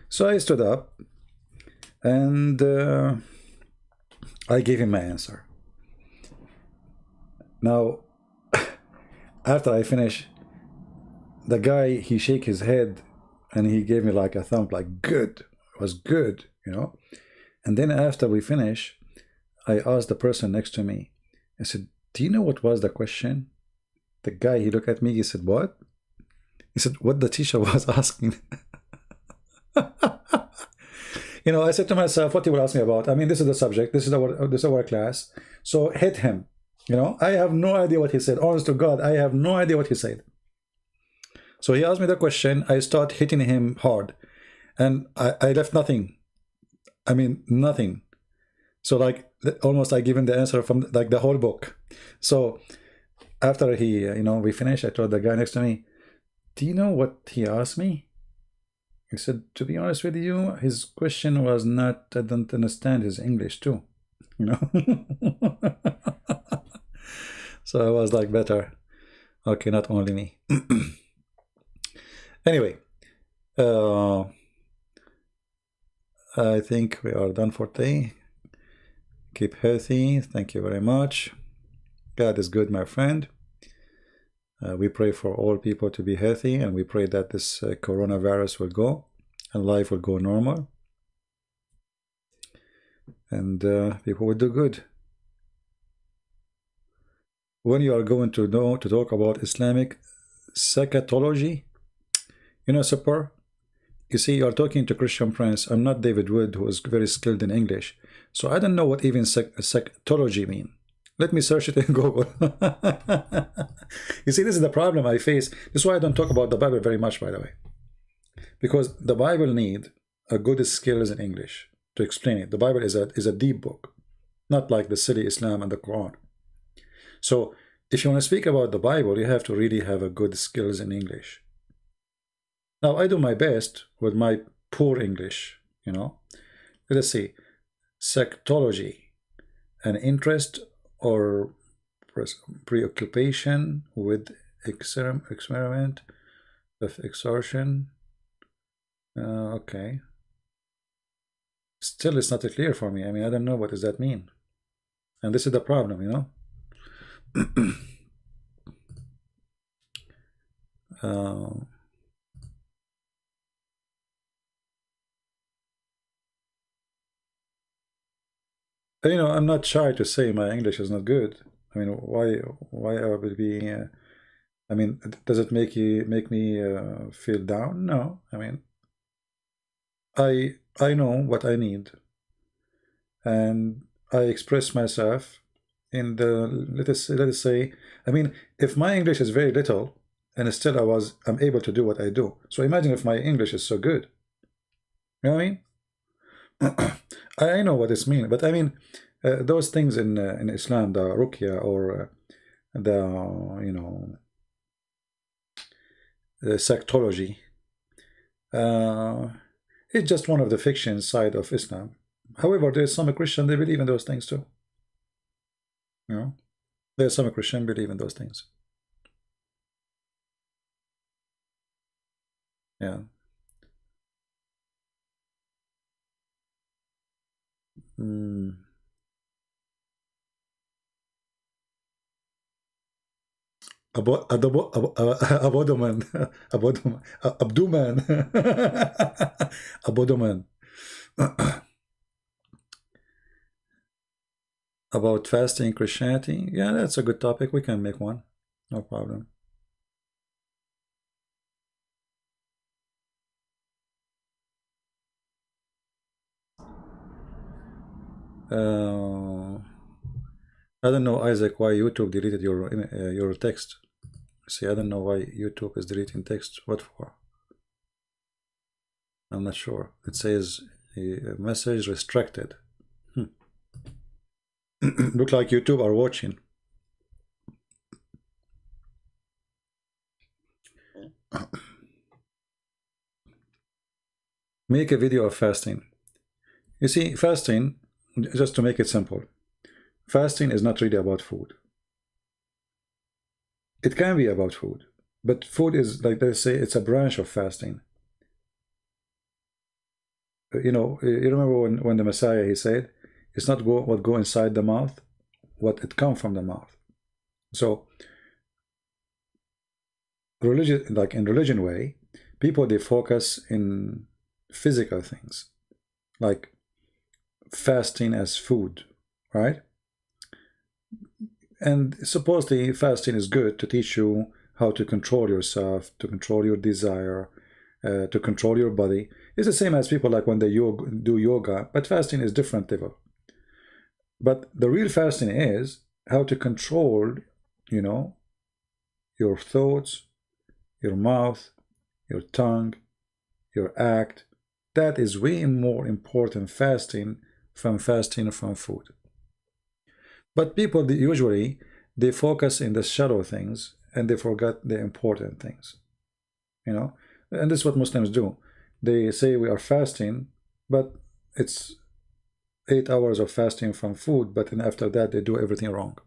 A: So I stood up and I gave him my answer. Now, after I finish, the guy, he shake his head and he gave me like a thumb, like good, it was good, you know. And then after we finish, I asked the person next to me, I said, do you know what was the question? The guy, he looked at me, he said, what? He said, what the teacher was asking. You know, I said to myself, what he will ask me about? I mean, this is the subject, this is our class. So hit him. You know, I have no idea what he said. Honest to God, I have no idea what he said. So he asked me the question. I start hitting him hard. And I left nothing. I mean, nothing. So like, almost I give him the answer from like the whole book. So after he, you know, we finished, I told the guy next to me, do you know what he asked me? He said, to be honest with you, his question was not, I don't understand his English too. You know? So I was like, better. Okay, not only me. Anyway, I think we are done for today. Keep healthy. Thank you very much. God is good, my friend. We pray for all people to be healthy, and we pray that this coronavirus will go and life will go normal. And people will do good. When you are going to talk about Islamic psychology, you know, Sapar, you see, you are talking to Christian Prince. I'm not David Wood, who is very skilled in English. So I don't know what even psychology mean. Let me search it in Google. You see, this is the problem I face. This is why I don't talk about the Bible very much, by the way. Because the Bible need a good skills in English to explain it. The Bible is a deep book, not like the silly Islam and the Quran. So if you want to speak about the Bible, you have to really have a good skills in English. Now, I do my best with my poor English, you know. Let us see. Sectology, an interest or preoccupation with experiment of exertion. Okay. Still, it's not clear for me. I mean, I don't know what does that mean. And this is the problem, you know. You know, I'm not shy to say my English is not good. I mean, why I would be? I mean, does it make me feel down? No. I mean, I know what I need, and I express myself in the let us say. I mean, if my English is very little, and still I'm able to do what I do. So imagine if my English is so good. You know what I mean? I know what this means, but I mean, those things in Islam, the ruqya or the you know the sectology, it's just one of the fiction side of Islam. However, there's some Christian they believe in those things too. You know, there's some Christian believe in those things. Yeah. Abodoman, abdomen, abodoman. About fasting Christianity, yeah, that's a good topic. We can make one, no problem. I don't know, Isaac, why YouTube deleted your text. See, I don't know why YouTube is deleting text. What for? I'm not sure. It says message restricted. Look like YouTube are watching. Make a video of fasting. You see, fasting, just to make it simple, Fasting is not really about food. It can be about food, but food is, like they say, it's a branch of fasting. You know, you remember when the Messiah, he said, it's not what go inside the mouth, what it come from the mouth. So religion, like in religion way, people, they focus in physical things, like fasting as food, right? And supposedly fasting is good to teach you how to control yourself, to control your desire, to control your body. It's the same as people like when they do yoga, but fasting is different level. But the real fasting is how to control, you know, your thoughts, your mouth, your tongue, your act. That is way more important fasting from food. But people, usually, they focus in the shallow things and they forget the important things, you know. And this is what Muslims do. They say we are fasting, but it's 8 hours of fasting from food, but then after that they do everything wrong.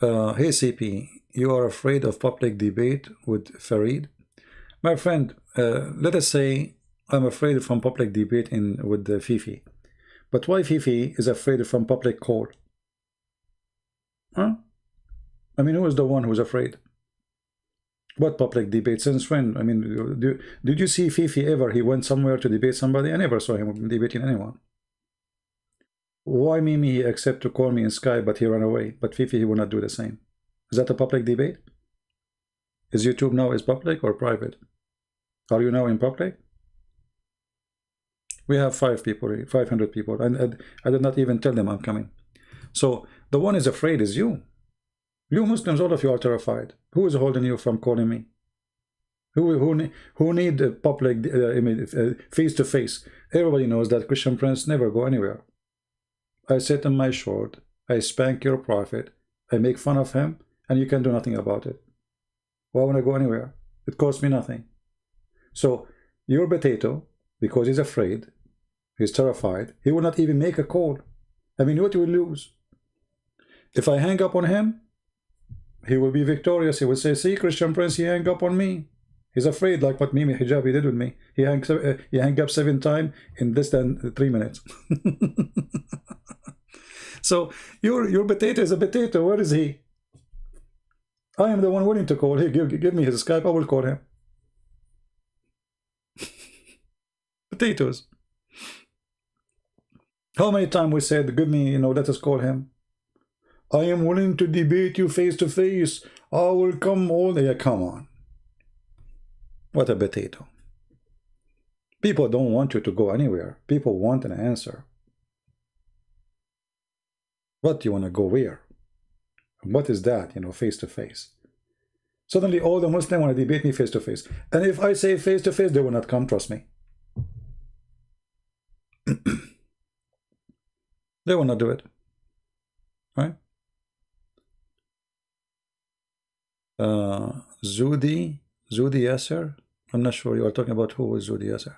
A: Hey CP, you are afraid of public debate with Farid? My friend, let us say I'm afraid from public debate with the Fifi. But why Fifi is afraid from public court? Huh? I mean, who is the one who's afraid? What public debate? Since when? I mean, did you see Fifi ever? He went somewhere to debate somebody? I never saw him debating anyone. Why Mimi, he accept to call me in Skype, but he ran away? But Fifi, he will not do the same. Is that a public debate? Is YouTube now is public or private? Are you now in public? We have 500 people, and I did not even tell them I'm coming. So the one is afraid is you. You Muslims, all of you are terrified. Who is holding you from calling me? Who need a public, face to face? Everybody knows that Christian Prince never go anywhere. I sit in my short, I spank your prophet, I make fun of him, and you can do nothing about it. Why would I go anywhere? It costs me nothing. So your potato, because he's afraid, he's terrified, he will not even make a call. I mean, what will lose? If I hang up on him, he will be victorious. He will say, see, Christian Prince, he hung up on me. He's afraid, like what Mimi Hijabi did with me. He hung up 7 times in less than 3 minutes. So your potato is a potato. Where is he? I am the one willing to call. Hey, give me his Skype. I will call him. Potatoes. How many times we said, give me, let us call him. I am willing to debate you face to face. I will come all day. Come on. What a potato. People don't want you to go anywhere. People want an answer. What do you want to go where? What is that, face to face? Suddenly all the Muslims want to debate me face to face. And if I say face to face, they will not come, trust me. They will not do it. Right? Zudi Yasser? I'm not sure. You are talking about who is Zudi Yasser?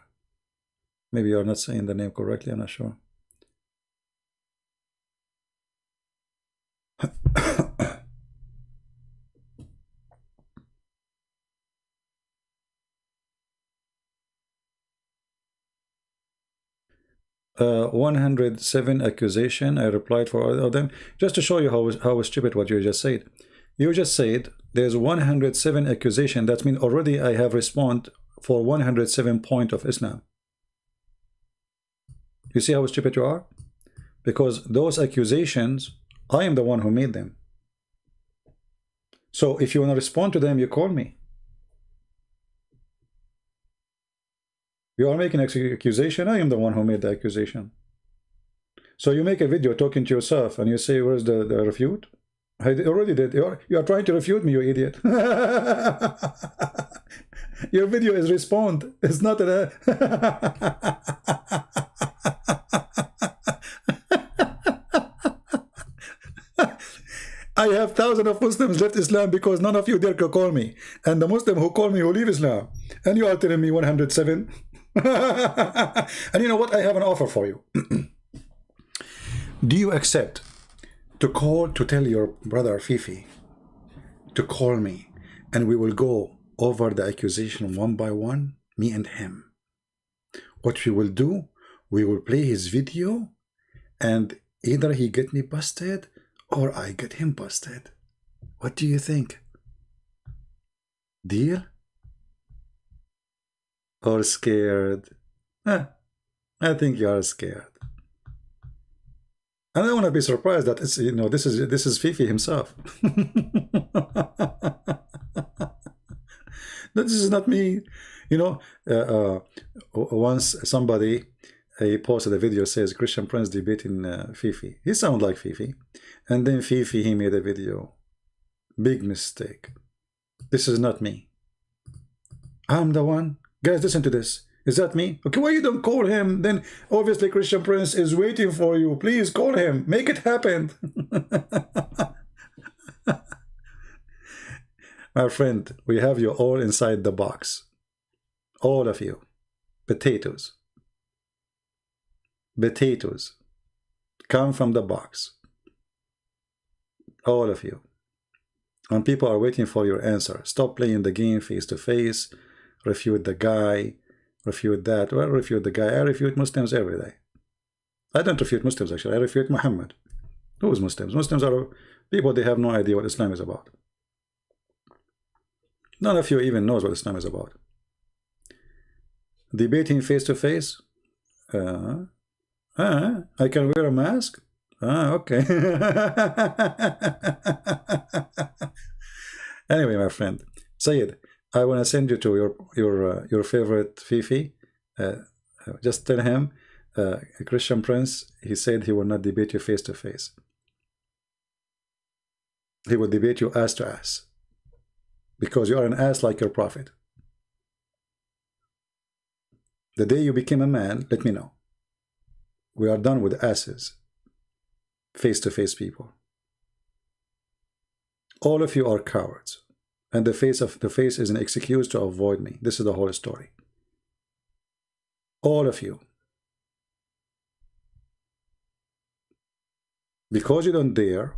A: Maybe you are not saying the name correctly. I'm not sure. 107 accusation. I replied for all of them. Just to show you how stupid what you just said. You just said there's 107 accusation. That means already I have responded for 107 point of Islam. You see how stupid you are? Because those accusations, I am the one who made them. So if you want to respond to them, you call me. You are making an accusation. I am the one who made the accusation. So you make a video talking to yourself and you say, where's the refute? I already did. You are trying to refute me, you idiot. Your video is respond. It's not an... I have thousands of Muslims left Islam because none of you dare to call me. And the Muslim who call me will leave Islam. And you are telling me 107? And you know what? I have an offer for you. Do you accept to tell your brother Fifi to call me, and we will go over the accusation one by one, me and him? What we will do, we will play his video, and either he get me busted or I get him busted. What do you think? Deal? Or scared? I think you are scared. And I don't want to be surprised that it's, you know, this is Fifi himself. This is not me. You know, once somebody he posted a video says Christian Prince debating Fifi. He sounds like Fifi. And then Fifi, he made a video. Big mistake. This is not me. I'm the one. Guys, listen to this. Is that me? Okay, why you don't call him? Then obviously Christian Prince is waiting for you. Please call him. Make it happen. My friend, we have you all inside the box. All of you. Potatoes. Potatoes. Come from the box. All of you. And people are waiting for your answer. Stop playing the game face to face. Refute the guy. Refute that. Well, refute the guy. I refute Muslims every day. I don't refute Muslims actually. I refute Muhammad. Who is Muslims? Muslims are people, they have no idea what Islam is about. None of you even knows what Islam is about. Debating face to face. I can wear a mask? Okay. Anyway, my friend, Sayed, I want to send you to your favorite Fifi. Just tell him, Christian Prince, he said he will not debate you face to face. He will debate you ass to ass. Because you are an ass like your prophet. The day you became a man, let me know. We are done with asses. Face-to-face people. All of you are cowards. And the face is an excuse to avoid me. This is the whole story. All of you. Because you don't dare,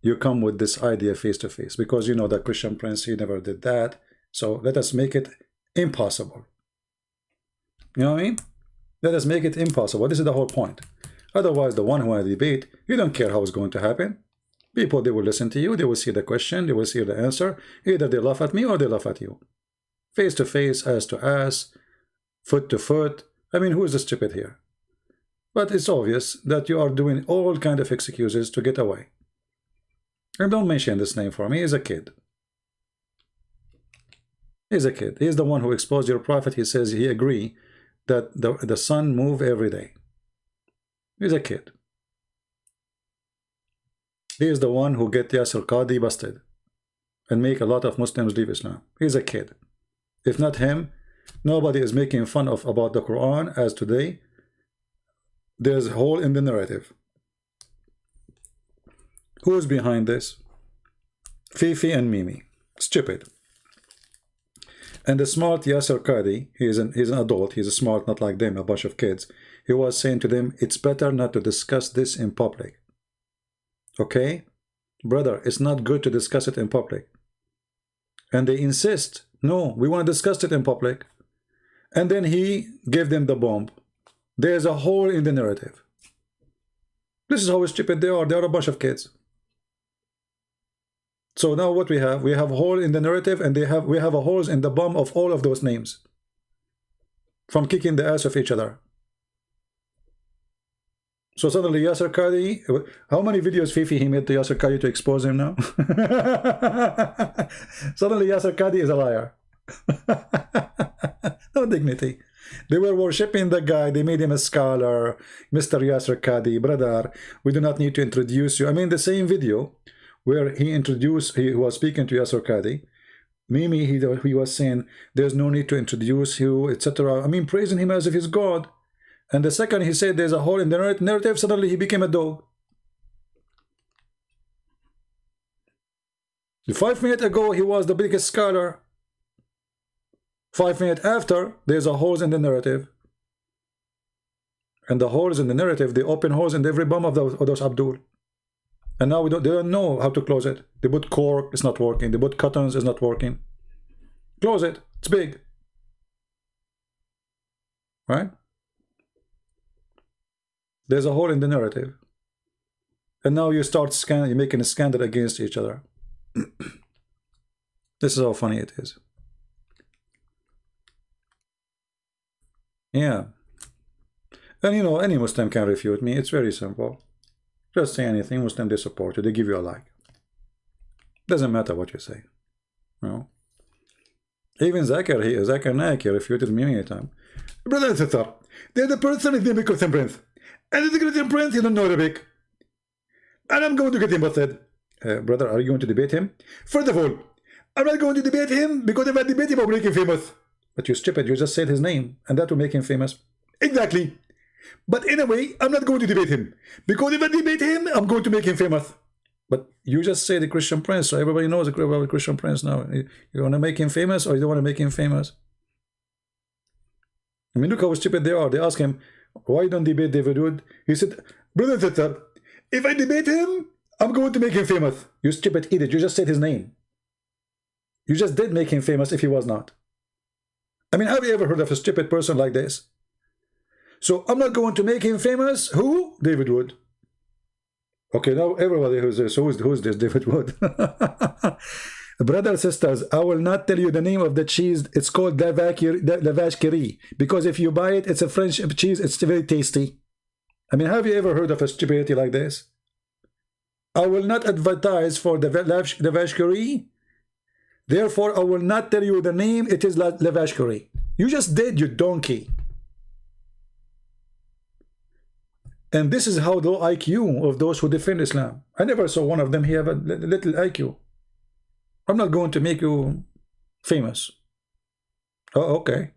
A: you come with this idea face-to-face. Because you know that Christian Prince, he never did that. So let us make it impossible. You know what I mean? Let us make it impossible. This is the whole point. Otherwise, the one who want to debate, you don't care how it's going to happen. People, they will listen to you. They will see the question. They will see the answer. Either they laugh at me or they laugh at you. Face to face, ass to ass, foot to foot. I mean, who is the stupid here? But it's obvious that you are doing all kind of excuses to get away. And don't mention this name for me. He's a kid. He's a kid. He's the one who exposed your prophet. He says he agree that the sun move every day. He's a kid. He is the one who get Yasser Qadi busted and make a lot of Muslims leave Islam. He's a kid. If not him, nobody is making fun of about the Quran as today. There's a hole in the narrative. Who is behind this? Fifi and Mimi. Stupid. And the smart Yasser Qadi, he's an adult, he's smart, not like them, a bunch of kids. He was saying to them, it's better not to discuss this in public. Okay? Brother, it's not good to discuss it in public. And they insist, no, we want to discuss it in public. And then he gave them the bomb. There's a hole in the narrative. This is how stupid they are. They are a bunch of kids. So now what we have a hole in the narrative, and we have a holes in the bomb of all of those names. From kicking the ass of each other. So suddenly Yasser Qadi, how many videos Fifi he made to Yasser Qadi to expose him now? Suddenly Yasser Qadi is a liar. No dignity. They were worshipping the guy. They made him a scholar. Mr. Yasser Qadi, brother, we do not need to introduce you. I mean, the same video where he was speaking to Yasser Qadi. Mimi, he was saying, there's no need to introduce you, etc. I mean, praising him as if he's God. And the second he said there's a hole in the narrative, suddenly he became a dog. 5 minutes ago, he was the biggest scholar. 5 minutes after, there's a holes in the narrative. And the holes in the narrative, they open holes in every bum of those Abdul. And now they don't know how to close it. They put cork, it's not working. They put cottons, it's not working. Close it, it's big. Right? There's a hole in the narrative. And now you start you're making a scandal against each other. This is how funny it is. Yeah. And you know, any Muslim can refute me. It's very simple. Just say anything. Muslim, they support you. They give you a like. Doesn't matter what you say. No. Even Zakir Naik refuted me many times. Brother and sister, they're the person is the Christian prince. And the Christian prince, he don't know Arabic. And I'm going to get him busted. Brother, are you going to debate him? First of all, I'm not going to debate him because if I debate him, I'll make him famous. But you stupid, you just said his name, and that will make him famous. Exactly. But anyway, I'm not going to debate him. Because if I debate him, I'm going to make him famous. But you just say the Christian prince, so everybody knows about the Christian prince now. You want to make him famous, or you don't want to make him famous? I mean, look how stupid they are. They ask him, why don't debate David Wood? He said, brother and sister, if I debate him, I'm going to make him famous. You stupid idiot, you just said his name. You just did make him famous if he was not. I mean, have you ever heard of a stupid person like this? So I'm not going to make him famous. Who? David Wood. Okay, now everybody who's this, who's this David Wood? Brothers, sisters, I will not tell you the name of the cheese. It's called la vache qui rit. Because if you buy it, it's a French cheese. It's very tasty. I mean, have you ever heard of a stupidity like this? I will not advertise for the vache qui rit. Therefore, I will not tell you the name. It is la vache qui rit. You just did, you donkey. And this is how the IQ of those who defend Islam. I never saw one of them have a little IQ. I'm not going to make you famous. Oh, okay.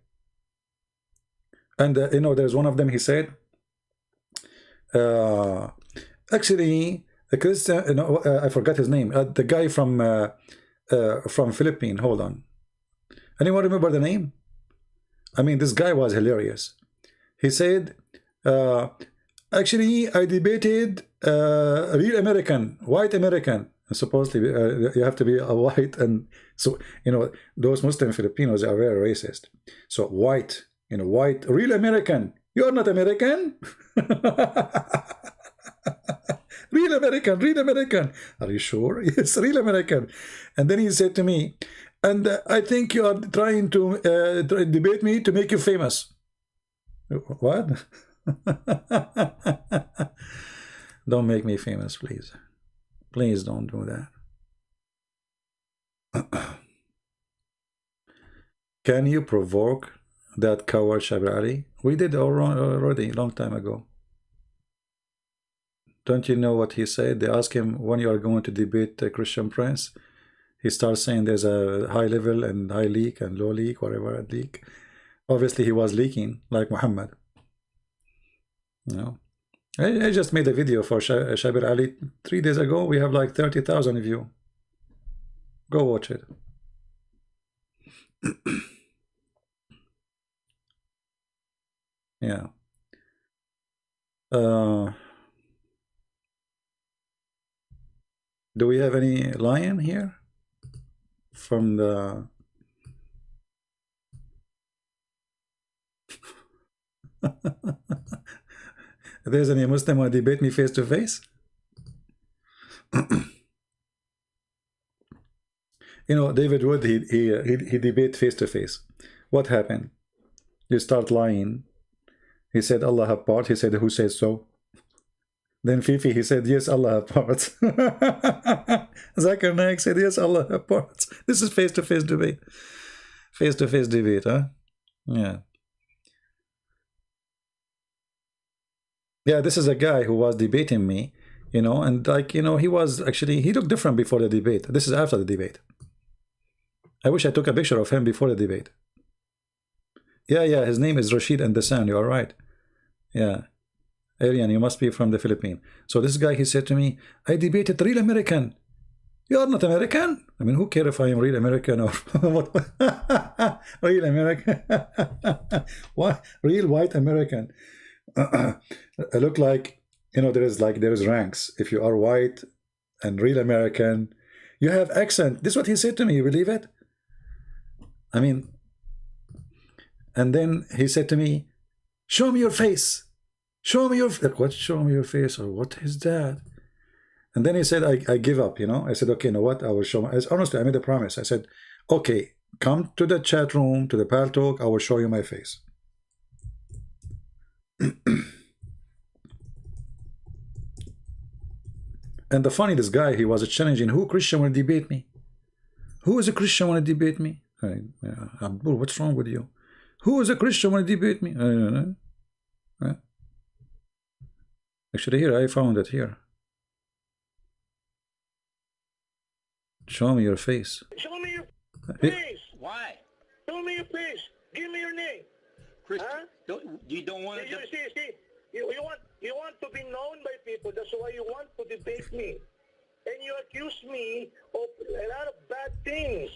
A: And you know, there's one of them. He said, actually, a Christian. I forgot his name. The guy from Philippines. Hold on. Anyone remember the name? I mean, this guy was hilarious. He said, actually, I debated real American, white American. Supposedly, you have to be a white, and so you know those Muslim Filipinos are very racist. So white, you know, white, real American. You are not American. Real American, real American. Are you sure? Yes, real American. And then he said to me, and I think you are trying to debate me to make you famous. What? Don't make me famous, please. Please don't do that. Can you provoke that coward Shabir Ali? We did already, long time ago. Don't you know what he said? They asked him, when you are going to debate the Christian Prince? He starts saying there's a high level and high leak and low leak, whatever leak. Obviously, he was leaking, like Muhammad. You know, I just made a video for Shabir Ali 3 days ago. We have like 30,000 views. Go watch it. Yeah. Do we have any lion here from the if there's any Muslim who debate me face to face? You know, David Wood, he debate face to face. What happened? You start lying. He said Allah have parts. He said, who says so? Then Fifi, he said, yes, Allah have parts. Zakir Naik said, yes, Allah have parts. This is face to face debate. Face to face debate, huh? Yeah. Yeah, this is a guy who was debating me, you know, and like, you know, he was actually, he looked different before the debate. This is after the debate. I wish I took a picture of him before the debate. Yeah, his name is Rashid Andasan, you are right. Yeah. Aryan, you must be from the Philippines. So this guy, he said to me, I debated real American. You are not American. I mean, who cares if I am real American or what? Real American? What? Real white American? I look like, you know, there is ranks. If you are white and real American, you have accent. This is what he said to me. You believe it? I mean, and then he said to me, "Show me your face. Show me your what? Show me your face, or what is that?" And then he said, I give up, you know. I said, okay, you know what? I will show my... Honestly, I made a promise. I said, okay, come to the chat room, to the Pal Talk. I will show you my face. And the funny, this guy, he was challenging, who Christian want to debate me? Who is a Christian want to debate me? Abdul, what's wrong with you? Who is a Christian want to debate me? Actually, here, I found it here. Show me your face.
B: Show me your face. Why? Show me your face. Give me your name. Christian, huh? You don't want to... You want to be known by people. That's why you want to debate me. And you accuse me of a lot of bad things.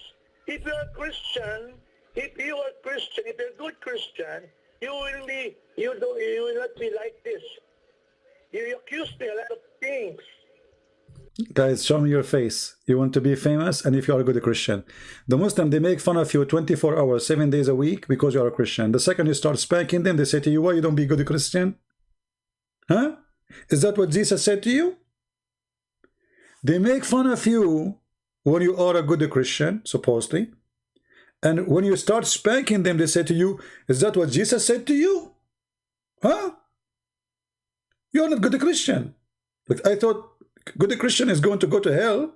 B: If you're a Christian, if you're a good Christian, you will not be like this. You accuse me a lot of things.
A: Guys, show me your face. You want to be famous, and if you are a good Christian. The Muslim, they make fun of you 24 hours, 7 days a week because you are a Christian. The second you start spanking them, they say to you, why you don't be a good Christian? Huh? Is that what Jesus said to you? They make fun of you when you are a good Christian, supposedly. And when you start spanking them, they say to you, is that what Jesus said to you? Huh? You're not good Christian. But I thought good Christian is going to go to hell.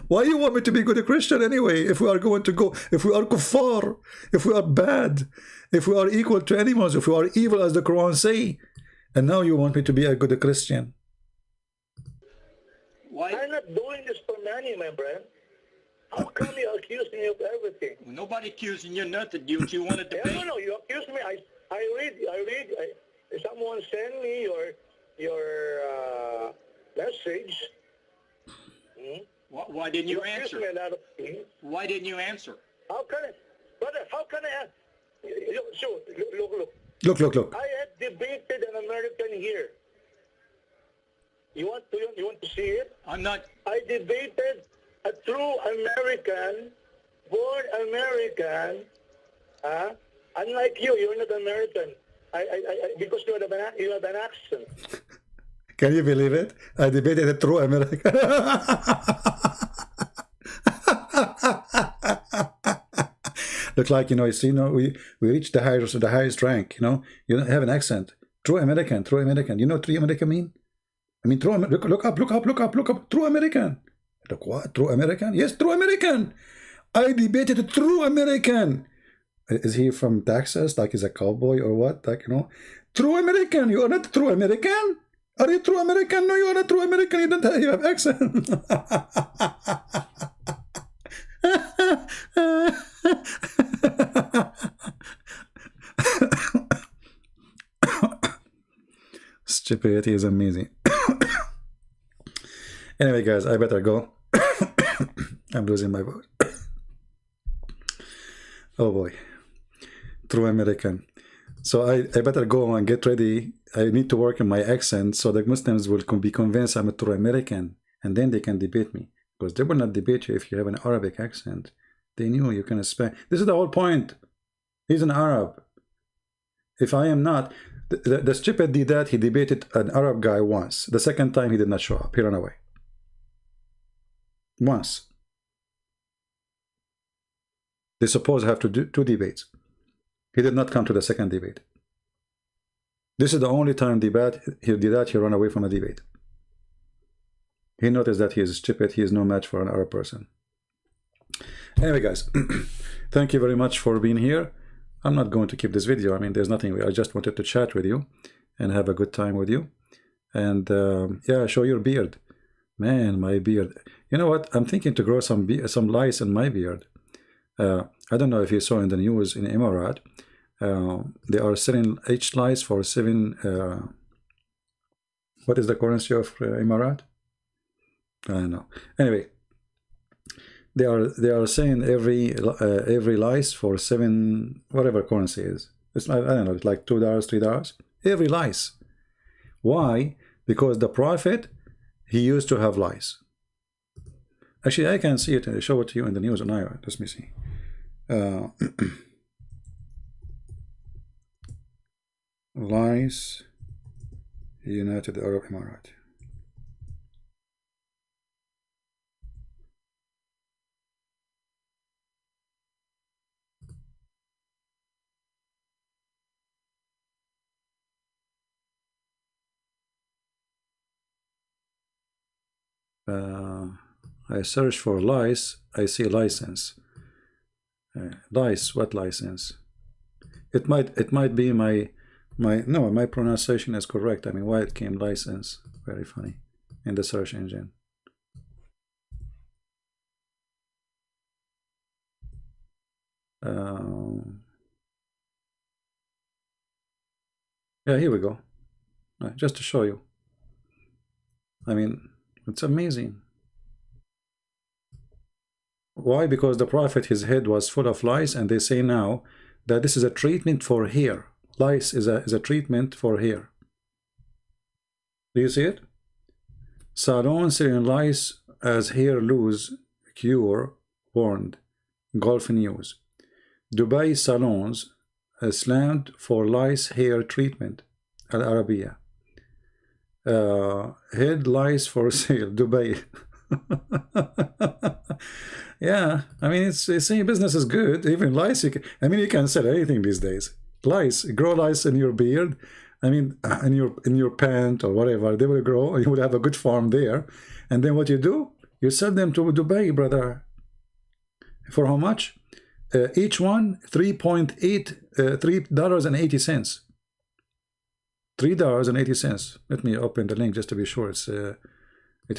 A: Why you want me to be good Christian anyway? If we are going to go, if we are kuffar, if we are bad, if we are equal to animals, if we are evil as the Quran say, and now you want me to be a good Christian.
B: Why? I'm not doing this for money, my friend. How come you're accusing me of everything?
C: Nobody accusing you nothing. You want to debate?
B: No, you accuse me. I read. Someone send me your message.
C: Why didn't you answer? Why didn't you answer?
B: How can I, brother? How can I? So
A: Look.
B: I had debated an American here. You want to see it?
C: I'm not.
B: I debated a true American, born American. Unlike you, you're not American. Because you have an accent.
A: Can you believe it? I debated a true American. Look like, you know, we reached the highest rank, you know. You don't have an accent. True American. You know what true American mean? I mean, look up. True American. Look what? True American? Yes, true American. I debated a true American. Is he from Texas? Like he's a cowboy or what? Like, you know, true American. You are not true American. Are you true American? No, you are not true American. You have accent. Stupidity is amazing. Anyway, guys, I better go. I'm losing my voice. Oh boy. True American. So I better go and get ready. I need to work on my accent so the Muslims will be convinced I'm a true American, and then they can debate me. Because they will not debate you if you have an Arabic accent. They knew you can speak. This is the whole point. He's an Arab. If I am not, the stupid did that. He debated an Arab guy once. The second time he did not show up. He ran away. Once. They suppose have to do 2 debates. He did not come to the second debate. This is the only time debate he did that. He ran away from a debate. He noticed that he is stupid. He is no match for an Arab person. Anyway, guys, thank you very much for being here. I'm not going to keep this video. I mean, there's nothing. I just wanted to chat with you and have a good time with you. And yeah, show your beard. Man, my beard. You know what? I'm thinking to grow some lice in my beard. I don't know if you saw in the news in Emirat, they are selling each lice for 7. What is the currency of Emirat? I know. Anyway, they are saying every lice for 7 whatever currency is. It's, I don't know. It's like $2, $3. Every lice. Why? Because the prophet, he used to have lice. Actually, I can see it and show it to you in the news. And let me see. Lice, United Arab Emirates. I search for lice. I see license. Lice. What license? It might be my pronunciation is correct. I mean, why it came license? Very funny in the search engine. Yeah, here we go. Just to show you. I mean, it's amazing. Why? Because the prophet, his head was full of lice, and they say now that this is a treatment for hair. Lice is a treatment for hair. Do you see it? Salon selling lice as hair loss cure warned. Gulf News. Dubai salons slammed for lice hair treatment. Al Arabiya. Head lice for sale. Dubai. Yeah, I mean, it's saying business is good. Even lice, I mean, you can sell anything these days. Lice, grow lice in your beard. I mean, in your pant or whatever, they will grow. You will have a good farm there. And then what you do? You sell them to Dubai, brother. For how much? Each one $3.80. $3.80. Let me open the link just to be sure it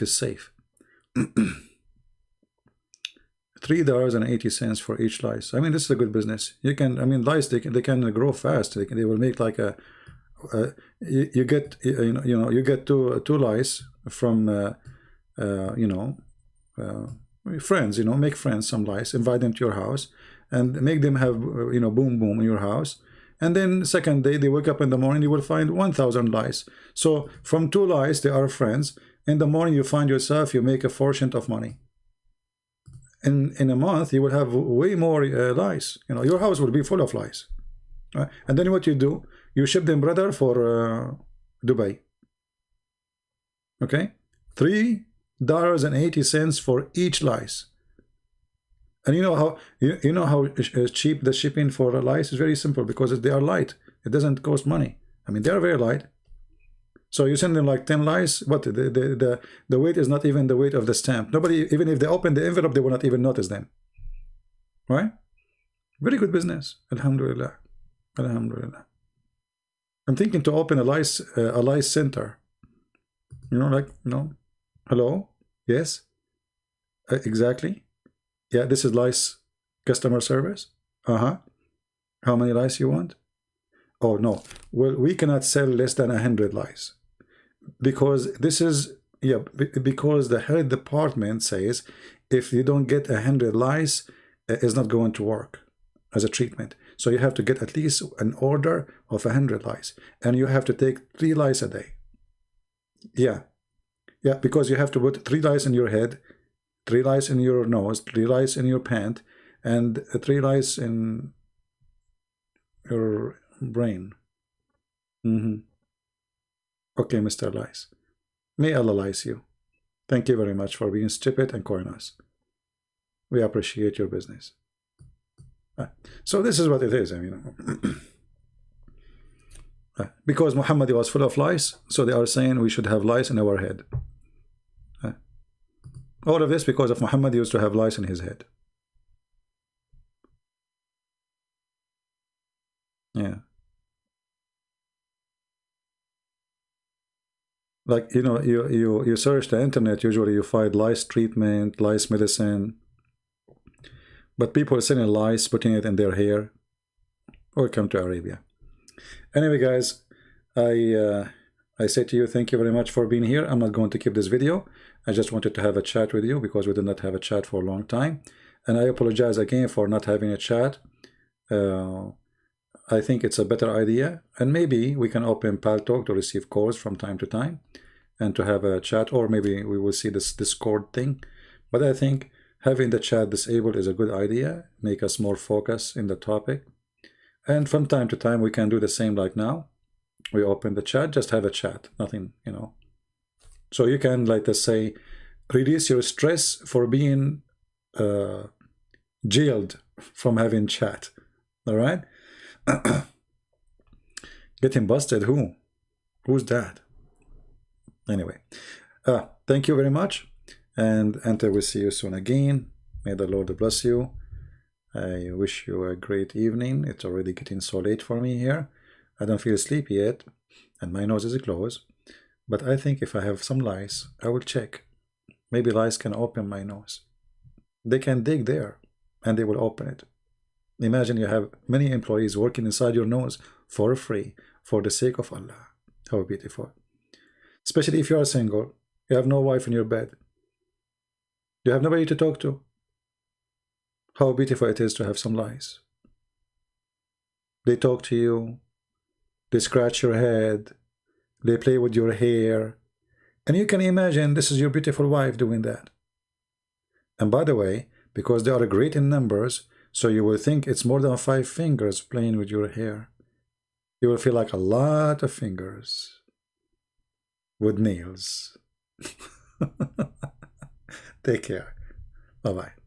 A: is safe. $3.80 for each lice. I mean, this is a good business. You can, I mean, lice, they can grow fast. They will make like a you get you get two lice from friends. Make friends, some lice, invite them to your house, and make them have boom boom in your house. And then second day they wake up in the morning, you will find 1,000 lice. So from 2 lice, they are friends. In the morning you find yourself, you make a fortune of money. In a month you will have way more lice. Your house will be full of lice. Right? And then what you do, you ship them, brother, for Dubai. Okay, $3.80 for each lice. And you know how cheap the shipping for a lice is? Very simple, because they are light. It doesn't cost money. I mean, they are very light. So you send them like 10 lice. What the weight is not even the weight of the stamp. Nobody, even if they open the envelope, they will not even notice them. Right? Very good business. Alhamdulillah. Alhamdulillah. I'm thinking to open a lice center. Hello? Yes? Exactly. Yeah, this is lice customer service. How many lice you want? Oh, no. Well, we cannot sell less than 100 lice. Because this is, because the health department says if you don't get 100 lice, it's not going to work as a treatment. So you have to get at least an order of 100 lice. And you have to take 3 lice a day. Yeah, because you have to put 3 lice in your head, 3 lice in your nose, 3 lice in your pant, and 3 lice in your brain. Okay, Mr. Lice. May Allah lice you. Thank you very much for being stupid and calling us. We appreciate your business. So this is what it is. I mean, because Muhammad was full of lice, so they are saying we should have lice in our head. All of this because of Muhammad used to have lice in his head. Yeah. Like, you search the internet, usually you find lice treatment, lice medicine. But people are selling lice, putting it in their hair. Welcome to Arabia. Anyway, guys, I I say to you, thank you very much for being here. I'm not going to keep this video. I just wanted to have a chat with you because we did not have a chat for a long time. And I apologize again for not having a chat. I think it's a better idea. And maybe we can open Paltalk to receive calls from time to time and to have a chat, or maybe we will see this Discord thing. But I think having the chat disabled is a good idea, make us more focused in the topic. And from time to time, we can do the same like now. We open the chat, just have a chat, nothing, you know. So you can, like to say, release your stress for being jailed from having chat, all right? Getting busted, who? Who's that? Anyway, thank you very much. And Enter will see you soon again. May the Lord bless you. I wish you a great evening. It's already getting so late for me here. I don't feel sleepy yet, and my nose is closed. But I think if I have some lice, I will check. Maybe lice can open my nose. They can dig there, and they will open it. Imagine you have many employees working inside your nose for free, for the sake of Allah. How beautiful. Especially if you are single, you have no wife in your bed. You have nobody to talk to. How beautiful it is to have some lice. They talk to you, they scratch your head, they play with your hair, and you can imagine this is your beautiful wife doing that. And by the way, because they are great in numbers, so you will think it's more than 5 fingers playing with your hair. You will feel like a lot of fingers with nails. Take care. Bye-bye.